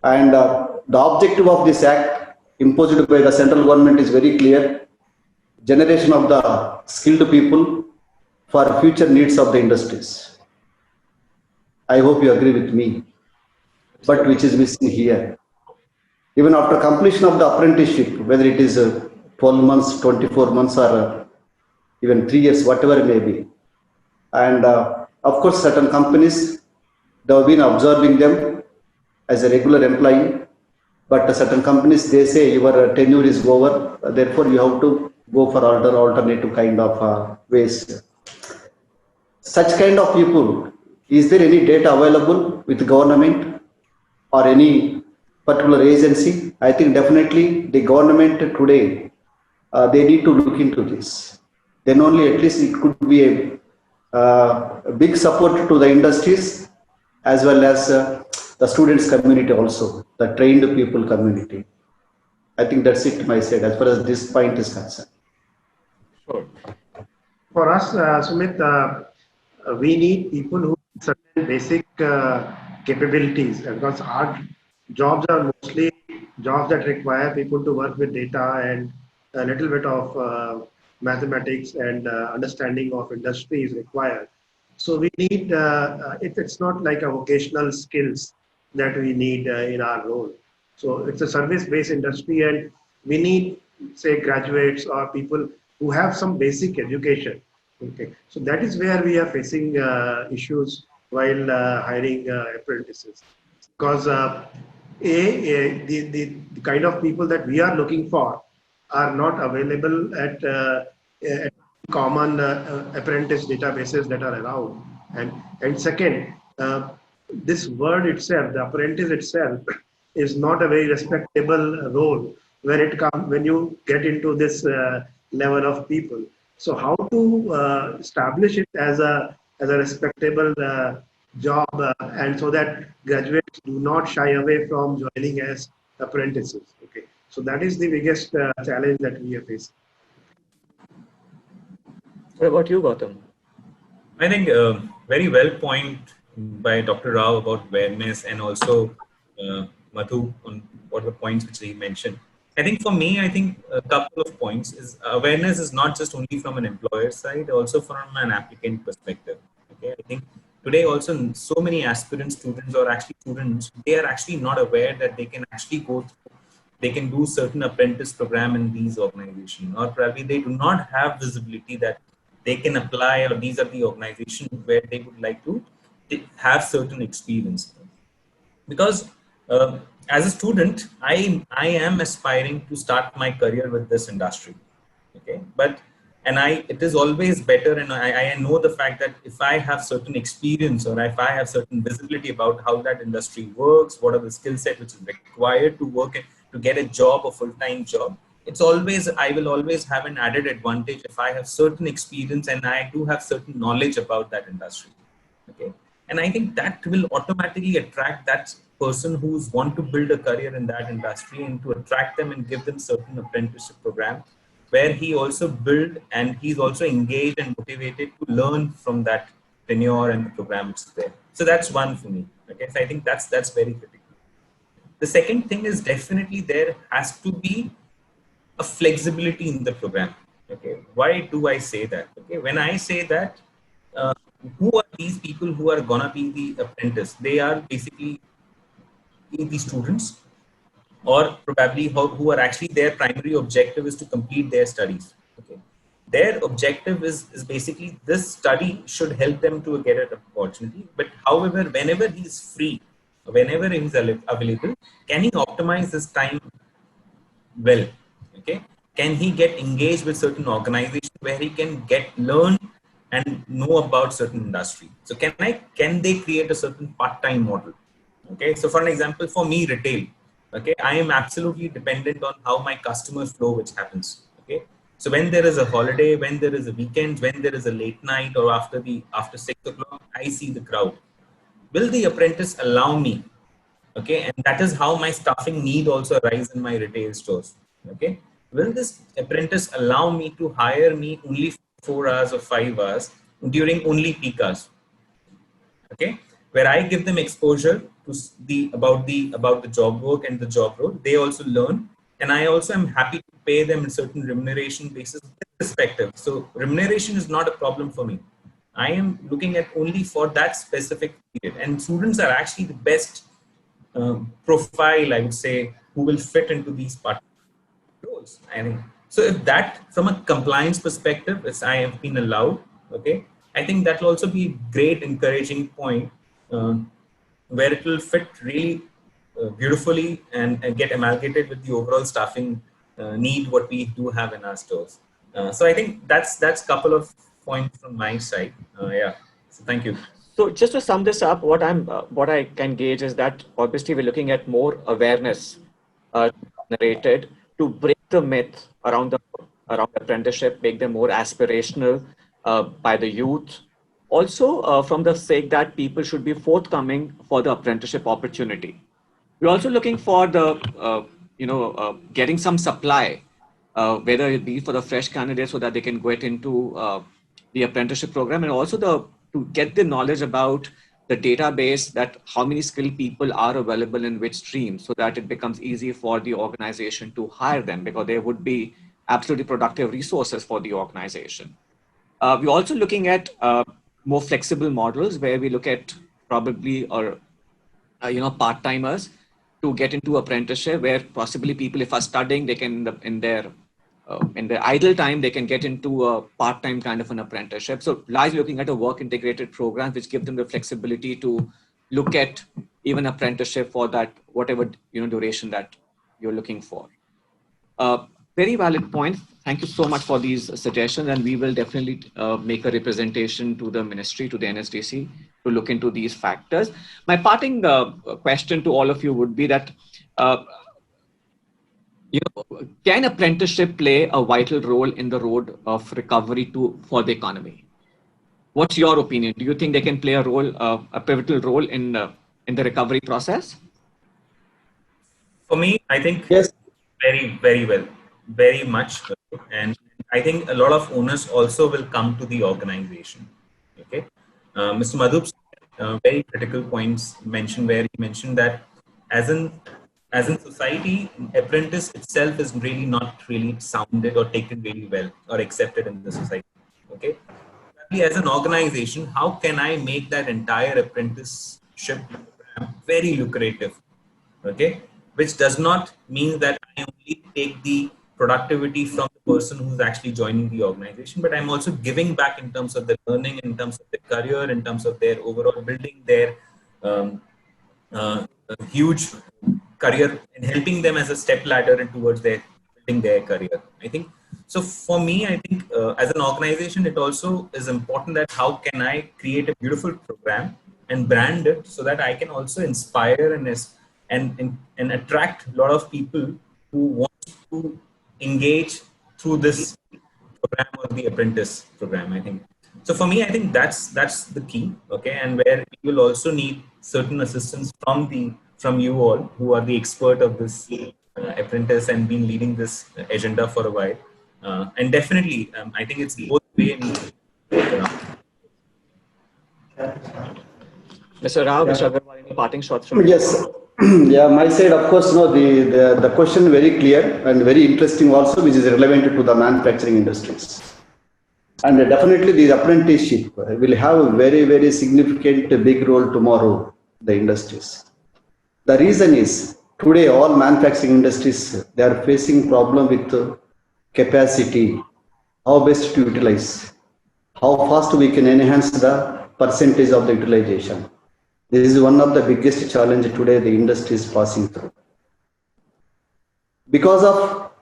And the objective of this act imposed by the central government is very clear: generation of the skilled people for future needs of the industries. I hope you agree with me, but which is missing here. Even after completion of the apprenticeship, whether it is 12 months, 24 months, or even 3 years, whatever it may be. And of course, certain companies, they have been observing them as a regular employee, but certain companies, they say your tenure is over, therefore you have to go for alternative kind of ways. Such kind of people, is there any data available with the government or any particular agency? I think definitely the government today, they need to look into this. Then only at least it could be a big support to the industries as well as the students community also, the trained people community. I think that's it my side as far as this point is concerned. Sure. For us, Sumit, we need people who have certain basic capabilities, because our jobs are mostly jobs that require people to work with data and a little bit of mathematics and understanding of industry is required. So we need, it's not like a vocational skills that we need in our role. So it's a service-based industry, and we need, say, graduates or people who have some basic education. Okay, so that is where we are facing issues while hiring apprentices, because the kind of people that we are looking for are not available at common apprentice databases that are around. And second, this word itself, the apprentice itself, is not a very respectable role when you get into this level of people. So how to establish it as a respectable job, and so that graduates do not shy away from joining as apprentices. Okay, so that is the biggest challenge that we are facing. What about you, Gautam? I think very well point by Dr. Rao about awareness, and also Madhu on what the points which he mentioned. I think for me, I think a couple of points is awareness is not just only from an employer side, also from an applicant perspective. Okay, I think today also so many aspirant students or actually students, they are actually not aware that they can actually go through, they can do certain apprentice program in these organizations, or probably they do not have visibility that they can apply, or these are the organizations where they would like to have certain experience. Because as a student, I am aspiring to start my career with this industry. Okay, but it is always better, and I know the fact that if I have certain experience, or if I have certain visibility about how that industry works, what are the skill set which is required to work in, to get a job, a full-time job, I will always have an added advantage if I have certain experience and I do have certain knowledge about that industry. Okay, and I think that will automatically attract that person who's want to build a career in that industry, and to attract them and give them certain apprenticeship program where he also build and he's also engaged and motivated to learn from that tenure and the program which is there. So that's one for me. Okay, so I think that's very critical. The second thing is definitely there has to be a flexibility in the program. Okay, why do I say that? Okay, when I say that, who are these people who are gonna be the apprentice? They are basically the students, or probably who are actually, their primary objective is to complete their studies. Okay, their objective is basically this study should help them to get an opportunity. But however, whenever he's free, whenever he's available, can he optimize his time well? Okay, can he get engaged with certain organization where he can learn and know about certain industry? So can they create a certain part-time model? Okay, so for an example, for me, retail, okay, I am absolutely dependent on how my customer flow which happens. Okay, so when there is a holiday, when there is a weekend, when there is a late night, or after 6 o'clock, I see the crowd. Will the apprentice allow me? Okay, and that is how my staffing need also arise in my retail stores. Okay, will this apprentice allow me to hire me only 4 hours or 5 hours during only peak hours? Okay, where I give them exposure to about the job work and the job role. They also learn, and I also am happy to pay them in certain remuneration basis perspective. So remuneration is not a problem for me. I am looking at only for that specific period, and students are actually the best profile, I would say, who will fit into these roles. I think so. If that, from a compliance perspective, as I have been allowed, okay, I think that will also be great encouraging point where it will fit really beautifully and get amalgamated with the overall staffing need what we do have in our stores. So I think that's couple of points from my side. Yeah. So thank you. So just to sum this up, what I can gauge is that obviously we're looking at more awareness narrated to break the myth around apprenticeship, make them more aspirational by the youth. Also, from the sake that people should be forthcoming for the apprenticeship opportunity. We're also looking for the getting some supply, whether it be for the fresh candidates so that they can get into the apprenticeship program, and also to get the knowledge about the database, that how many skilled people are available in which stream, so that it becomes easy for the organization to hire them, because they would be absolutely productive resources for the organization. We're also looking at more flexible models where we look at probably part-timers to get into apprenticeship, where possibly people, if are studying, they can in their idle time, they can get into a part-time kind of an apprenticeship. So largely looking at a work integrated program, which give them the flexibility to look at even apprenticeship for that, whatever duration that you're looking for. Very valid point. Thank you so much for these suggestions, and we will definitely make a representation to the ministry, to the NSDC, to look into these factors. My parting question to all of you would be that, can apprenticeship play a vital role in the road of recovery for the economy? What's your opinion? Do you think they can play a role, a pivotal role in the recovery process? For me, I think Yes. very, very well, very much. And I think a lot of owners also will come to the organization. Okay. Mr. Madhup, very critical points mentioned, where he mentioned that as in society, apprentice itself is really not really sounded or taken really well or accepted in the society. Okay. As an organization, how can I make that entire apprenticeship program very lucrative? Okay, which does not mean that I only take the productivity from the person who's actually joining the organization, but I'm also giving back in terms of the learning, in terms of their career, in terms of their overall building their huge career and helping them as a step ladder and towards their building their career. I think so. For me, I think as an organization, it also is important that how can I create a beautiful program and brand it so that I can also inspire and attract a lot of people who want to engage through this program or the apprentice program. I think so. For me, I think that's the key. Okay, and where we will also need certain assistance from you all who are the expert of this apprentice and been leading this agenda for a while. And definitely, I think it's both way and Mr. Rao, Mr. Agarwal, any parting shots from you? Yes. Yeah, my side, of course, no, the question very clear and very interesting also, which is relevant to the manufacturing industries. And definitely the apprenticeship will have a very, very significant big role tomorrow, the industries. The reason is today all manufacturing industries, they are facing problem with capacity, how best to utilize, how fast we can enhance the percentage of the utilization. This is one of the biggest challenges today the industry is passing through. Because of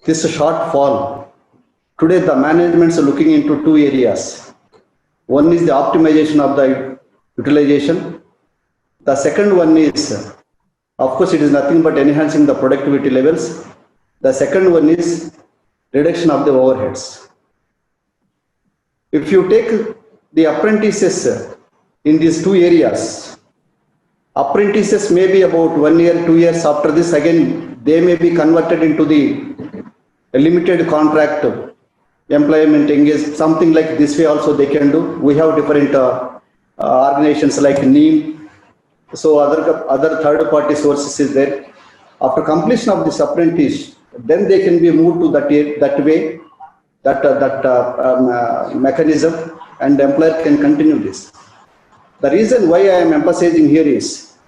this shortfall, today the management are looking into two areas. One is the optimization of the utilization. The second one is, of course, it is nothing but enhancing the productivity levels. The second one is reduction of the overheads. If you take the apprentices in these two areas, apprentices may be about 1 year, 2 years after this, again, they may be converted into the limited contract employment engaged, something like this way also they can do. We have different organizations like NEEM, so other third party sources is there. After completion of this apprentice, then they can be moved to that way, mechanism, and the employer can continue this. The reason why I am emphasizing here is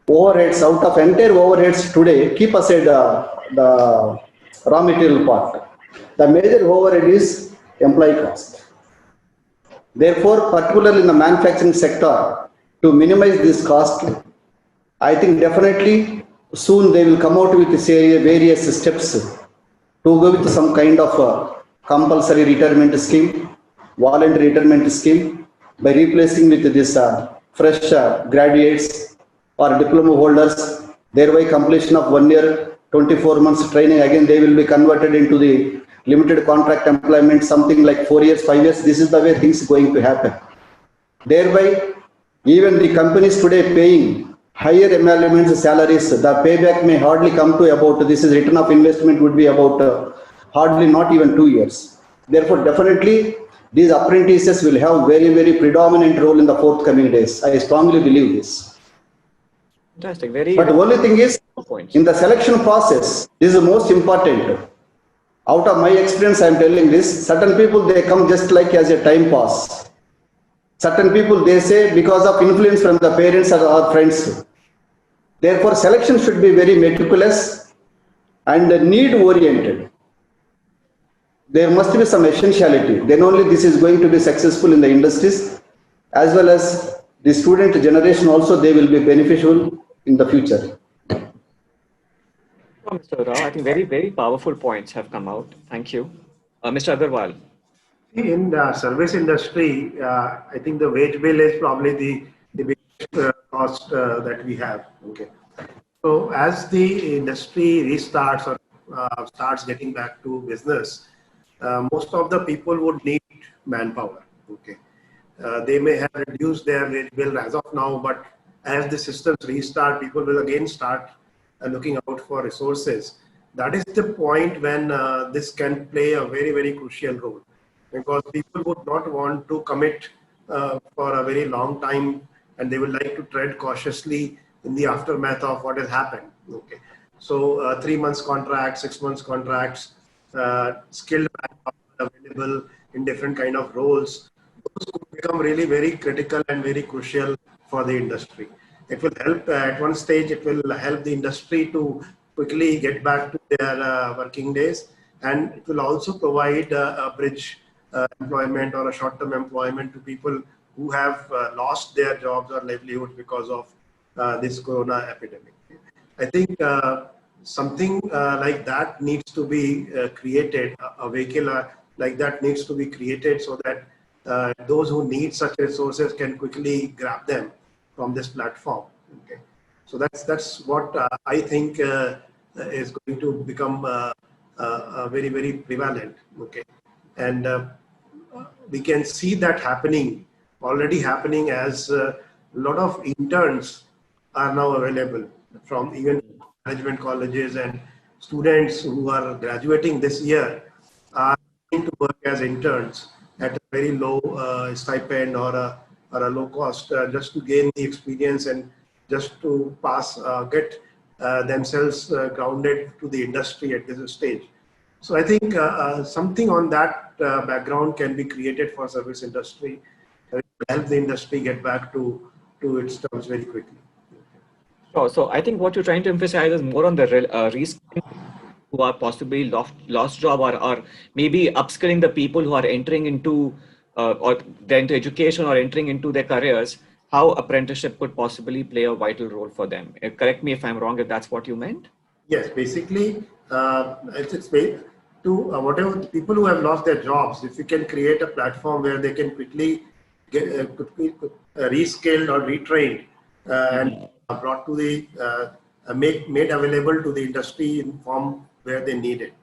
overheads, out of entire overheads today, keep aside the raw material part. The major overhead is employee cost. Therefore, particularly in the manufacturing sector, to minimize this cost, I think definitely soon they will come out with various steps to go with some kind of compulsory retirement scheme, voluntary retirement scheme, by replacing with this fresh graduates or diploma holders, thereby completion of 1 year, 24 months training, again they will be converted into the limited contract employment, something like 4 years, 5 years. This is the way things going to happen. Thereby, even the companies today paying higher emoluments salaries, the payback may hardly come to about, this is return of investment would be about hardly not even 2 years. Therefore, definitely these apprentices will have very, very predominant role in the forthcoming days. I strongly believe this. Fantastic. Very. But the only thing is, in the selection process, this is the most important. Out of my experience, I am telling this, certain people, they come just like as a time pass. Certain people, they say because of influence from the parents or friends. Therefore, selection should be very meticulous and need oriented. There must be some essentiality. Then only this is going to be successful in the industries, as well as the student generation also, they will be beneficial in the future. From Mr. Rao. I think very, very powerful points have come out. Thank you. Mr. Agarwal. In the service industry, I think the wage bill is probably the biggest cost that we have. Okay. So as the industry restarts or starts getting back to business, most of the people would need manpower. Okay. They may have reduced their wage bill as of now, but as the systems restart, people will again start looking out for resources. That is the point when this can play a very, very crucial role, because people would not want to commit for a very long time, and they would like to tread cautiously in the aftermath of what has happened. Okay, so 3 months contracts, 6 months contracts, skilled manpower available in different kind of roles, those could become really very critical and very crucial for the industry. It will help at one stage. It will help the industry to quickly get back to their working days, and it will also provide a bridge employment or a short-term employment to people who have lost their jobs or livelihood because of this corona epidemic. I think something like that needs to be created, a vehicle like that needs to be created so that those who need such resources can quickly grab them from this platform. Okay, so that's what I think is going to become very, very prevalent. Okay, and we can see that happening, already happening, as a lot of interns are now available from even management colleges, and students who are graduating this year are going to work as interns at a very low stipend or a low cost, just to gain the experience and just to get themselves grounded to the industry at this stage. So I think something on that background can be created for service industry, help the industry get back to its terms very quickly. Sure. So I think what you're trying to emphasize is more on the reskilling who are possibly lost job, or maybe upskilling the people who are entering into or they're into education or entering into their careers, how apprenticeship could possibly play a vital role for them. Correct me if I'm wrong, if that's what you meant. Yes, basically, it's made to whatever people who have lost their jobs. If you can create a platform where they can quickly get reskilled or retrained and brought to the made available to the industry in form where they need it.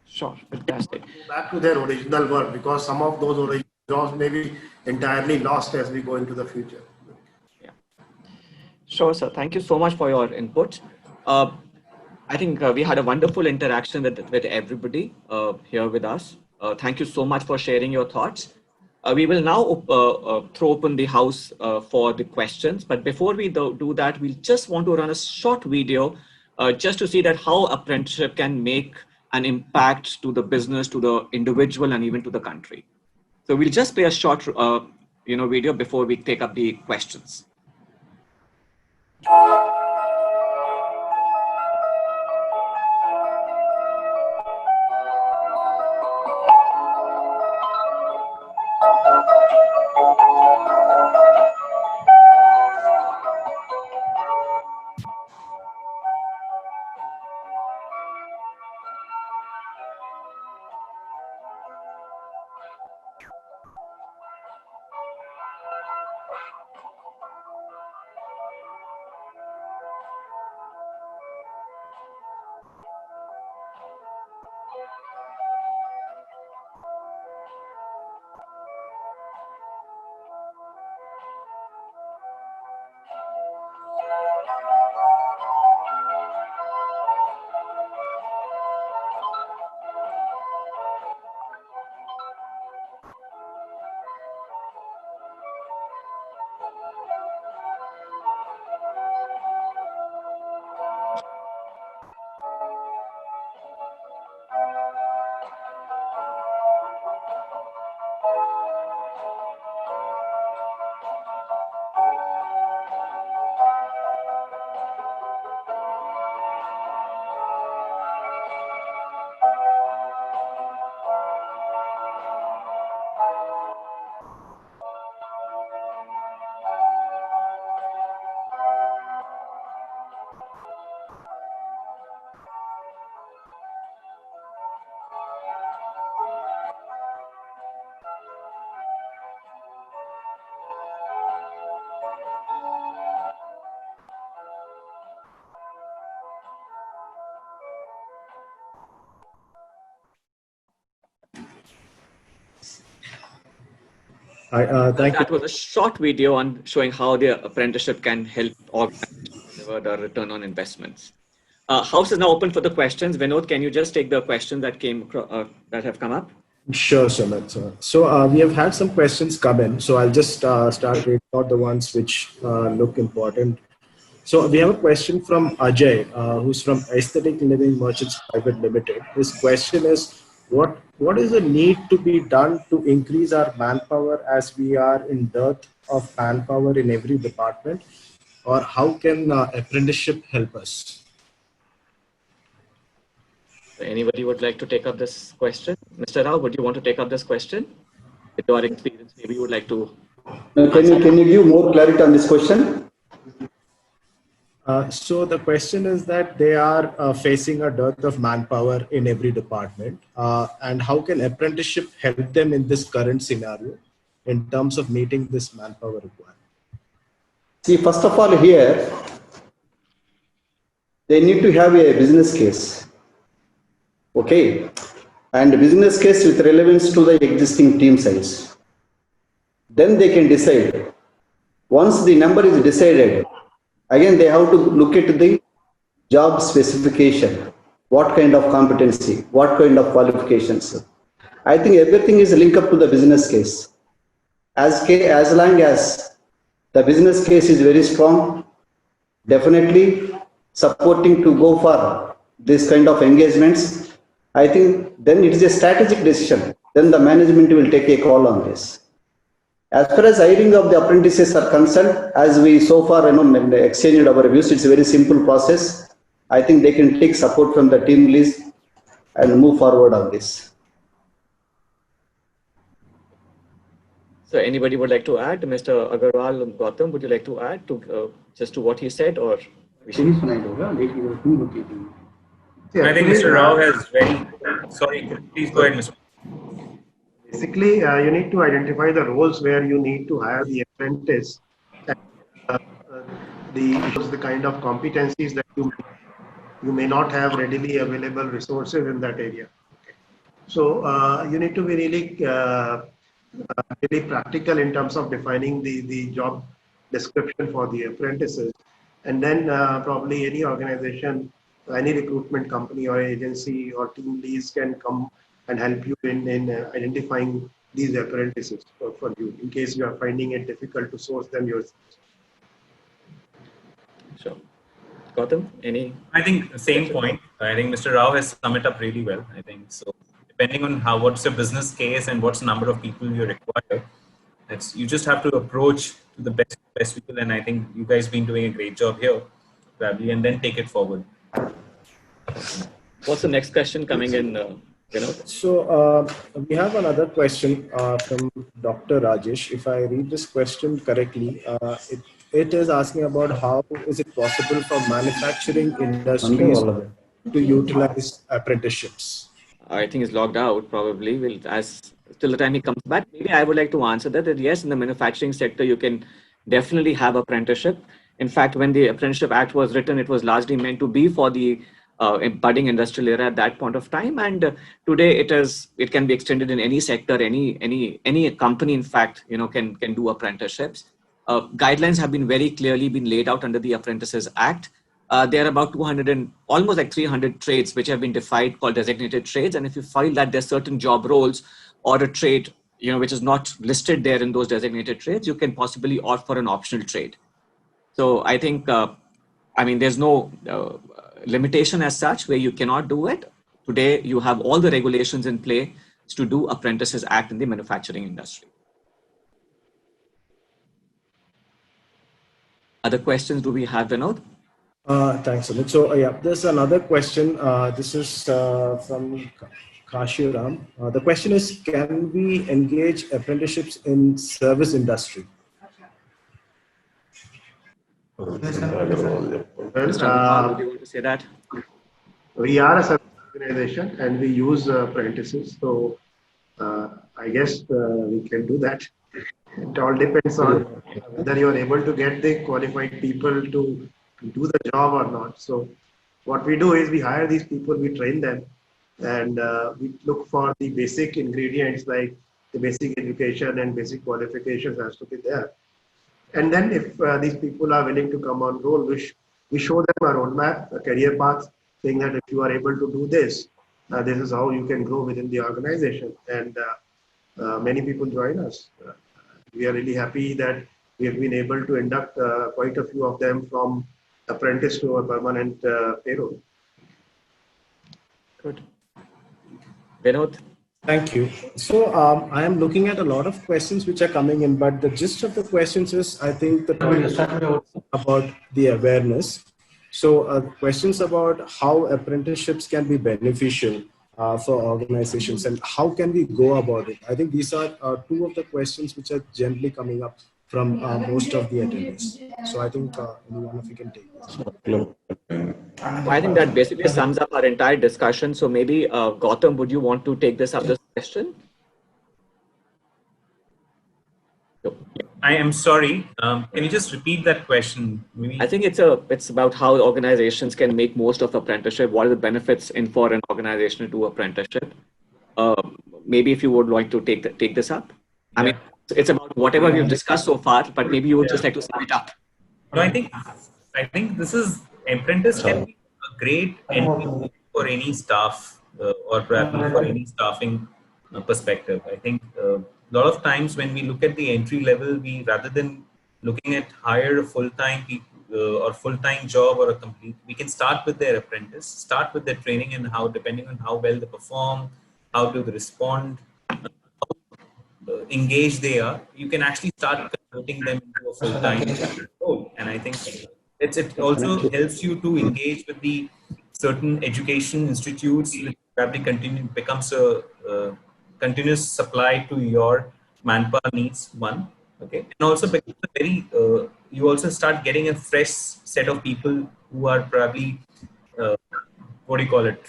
Sure, fantastic. Back to their original work, because some of those original jobs may be entirely lost as we go into the future. Yeah. Sure, sir. Thank you so much for your input. I think we had a wonderful interaction with everybody here with us. Thank you so much for sharing your thoughts. We will now throw open the house for the questions. But before we do that, we just want to run a short video just to see that how apprenticeship can make an impact to the business, to the individual, and even to the country. So we'll just play a short video before we take up the questions. Hi, thank you. That was a short video on showing how the apprenticeship can help organizations deliver the return on investments. House is now open for the questions. Vinod, can you just take the questions that that have come up? Sure, Sumit. So we have had some questions come in. So I'll just start reading out the ones which look important. So we have a question from Ajay, who's from Aesthetic Living Merchants Private Limited. His question is, what is the need to be done to increase our manpower as we are in dearth of manpower in every department, or how can apprenticeship help us? Anybody would like to take up this question? Mr. Rao, would you want to take up this question? With your experience, maybe you would like to. Can you give more clarity on this question? So the question is that they are facing a dearth of manpower in every department, and how can apprenticeship help them in this current scenario in terms of meeting this manpower requirement? See, first of all, here they need to have a business case, okay, and business case with relevance to the existing team size. Then they can decide. Once the number is decided, again, they have to look at the job specification, what kind of competency, what kind of qualifications. I think everything is linked up to the business case. As long as the business case is very strong, definitely supporting to go for this kind of engagements, I think then it is a strategic decision. Then the management will take a call on this. As far as hiring of the apprentices are concerned, as we so far exchanged our views, it's a very simple process. I think they can take support from the team leads and move forward on this. So anybody would like to add? Mr. Agarwal, Gautam, would you like to add to just to what he said, or? I think Mr. Rao has very. Sorry, please go ahead, Mr. Basically, you need to identify the roles where you need to hire the apprentice, and, the kind of competencies that you may not have readily available resources in that area. So you need to be really practical in terms of defining the job description for the apprentices, and then probably any organization, any recruitment company or agency or team leads can come and help you in identifying these apprentices for you, in case you are finding it difficult to source them yourself. Sure. Gautam, any? I think the same point. I think Mr. Rao has summed it up really well. I think so. Depending on what's your business case and what's the number of people you require, you just have to approach to the best people. And I think you guys been doing a great job here, probably, and then take it forward. What's the next question coming in? So we have another question from Dr. Rajesh. If I read this question correctly, it is asking about how is it possible for manufacturing industries to utilize apprenticeships? I think he's logged out probably. Till the time he comes back, maybe I would like to answer that yes, in the manufacturing sector, you can definitely have apprenticeship. In fact, when the Apprenticeship Act was written, it was largely meant to be for the budding industrial era at that point of time, and today it can be extended in any sector, any company, in fact, can do apprenticeships. Guidelines have been very clearly been laid out under the Apprentices Act. There are about 200 and almost like 300 trades which have been defined called designated trades, and if you find that there's certain job roles or a trade which is not listed there in those designated trades, you can possibly opt for an optional trade. So I think there's no limitation as such where you cannot do it. Today, you have all the regulations in place to do Apprentices Act in the manufacturing industry. Other questions do we have, Vinod? Thanks, Amit. So yeah, there's another question. This is from Kashiram. The question is, can we engage apprenticeships in service industry? Mr. Agarwal, would you want to say that? We are a service organization and we use apprentices. So I guess we can do that. It all depends on whether you are able to get the qualified people to do the job or not. So what we do is we hire these people, we train them, and we look for the basic ingredients like the basic education and basic qualifications has to be there. And then if these people are willing to come on roll, we show them a roadmap, a career path, saying that if you are able to do this, this is how you can grow within the organization. And many people join us. We are really happy that we have been able to induct quite a few of them from apprentice to a permanent payroll. Good. Vinod? Thank you. So I am looking at a lot of questions which are coming in, but the gist of the questions is, I think, the topic about the awareness. So questions about how apprenticeships can be beneficial for organizations and how can we go about it. I think these are two of the questions which are generally coming up from most of the attendees. So I think anyone of you can take this. I think that basically sums up our entire discussion. So maybe Gautam, would you want to take this question? I am sorry. Can you just repeat that question? Maybe. I think it's about how organizations can make most of apprenticeship. What are the benefits for an organization to do apprenticeship? Maybe if you would like to take this up. Yeah. I mean, it's about whatever we've discussed so far, but maybe you would just like to sum it up. No, I think this is apprentice can be a great entry for any staff or perhaps for any staffing perspective. I think a lot of times when we look at the entry level, we rather than looking at hire a full-time or full-time job or a complete, we can start with their apprentice, start with their training and how, depending on how well they perform, how do they respond, engaged they are, you can actually start converting them into a full-time role. And I think it also helps you to engage with the certain education institutes, which probably becomes a continuous supply to your manpower needs, one. Okay, and also becomes a very, you also start getting a fresh set of people who are probably, what do you call it?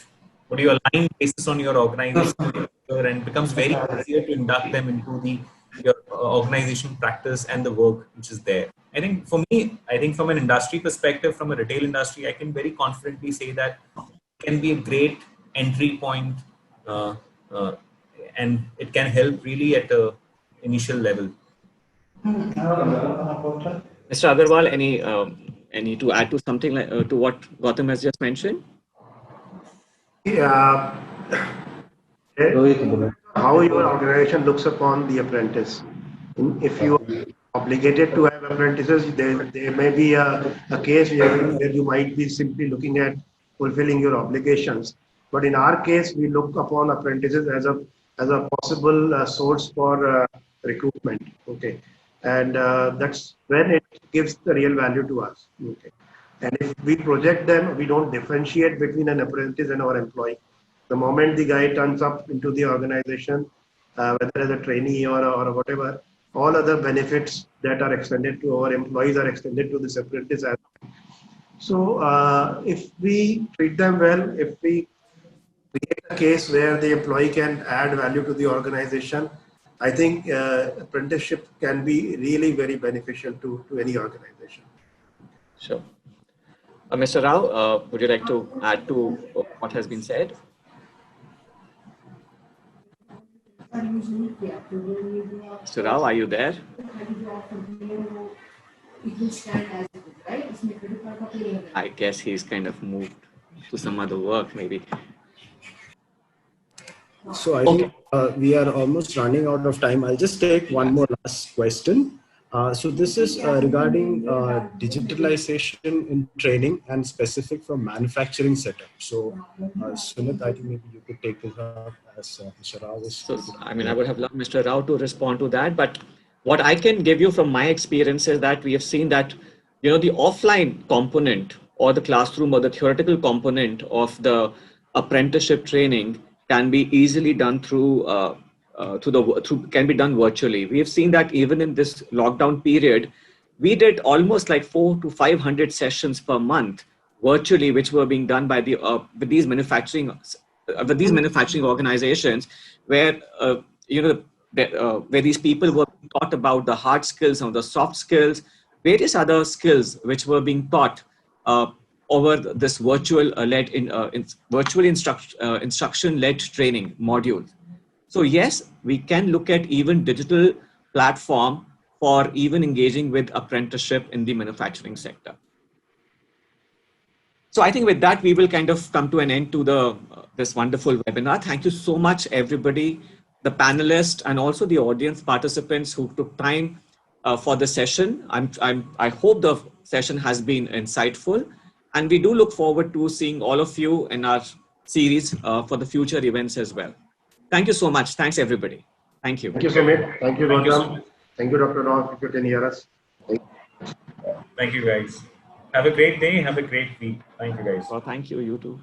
What do you align basis on your organization, and becomes very easier to induct them into your organization practice and the work which is there. I think for me, I think from an industry perspective, from a retail industry, I can very confidently say that it can be a great entry point, and it can help really at a initial level. Mr. Agarwal, any to add to something like to what Gautam has just mentioned? Yeah. How your organization looks upon the apprentice. If you are obligated to have apprentices, there may be a case where you might be simply looking at fulfilling your obligations. But in our case, we look upon apprentices as a possible source for recruitment. Okay, and that's when it gives the real value to us. Okay, and if we project them, we don't differentiate between an apprentice and our employee. The moment the guy turns up into the organization, whether as a trainee or whatever, all other benefits that are extended to our employees are extended to this apprentice. So if we treat them well, if we create a case where the employee can add value to the organization, I think apprenticeship can be really very beneficial to any organization. Sure. Mr. Rao, would you like to add to what has been said? Mr. Rao, are you there? I guess he's kind of moved to some other work, maybe. So I think we are almost running out of time. I'll just take one more last question. So this is regarding digitalization in training and specific for manufacturing setup. So Sumit, I think maybe you could take this up as Mr. Rao was. So, I mean, I would have loved Mr. Rao to respond to that, but what I can give you from my experience is that we have seen that, the offline component or the classroom or the theoretical component of the apprenticeship training can be easily done can be done virtually. We have seen that even in this lockdown period, we did almost like 400 to 500 sessions per month virtually, which were being done by with these manufacturing organizations, where where these people were taught about the hard skills and the soft skills, various other skills which were being taught over this virtual instruction-led training module. So yes, we can look at even digital platform for even engaging with apprenticeship in the manufacturing sector. So I think with that, we will kind of come to an end to this wonderful webinar. Thank you so much, everybody, the panelists, and also the audience participants who took time for the session. I hope the session has been insightful, and we do look forward to seeing all of you in our series for the future events as well. Thank you so much. Thanks, everybody. Thank you. Thank you, Sumit. Thank you, Thank you so Gautam. much. Thank you, Dr. Rao, if you can hear us. Thank you, guys. Have a great day. Have a great week. Thank you, guys. Well, thank you. You too.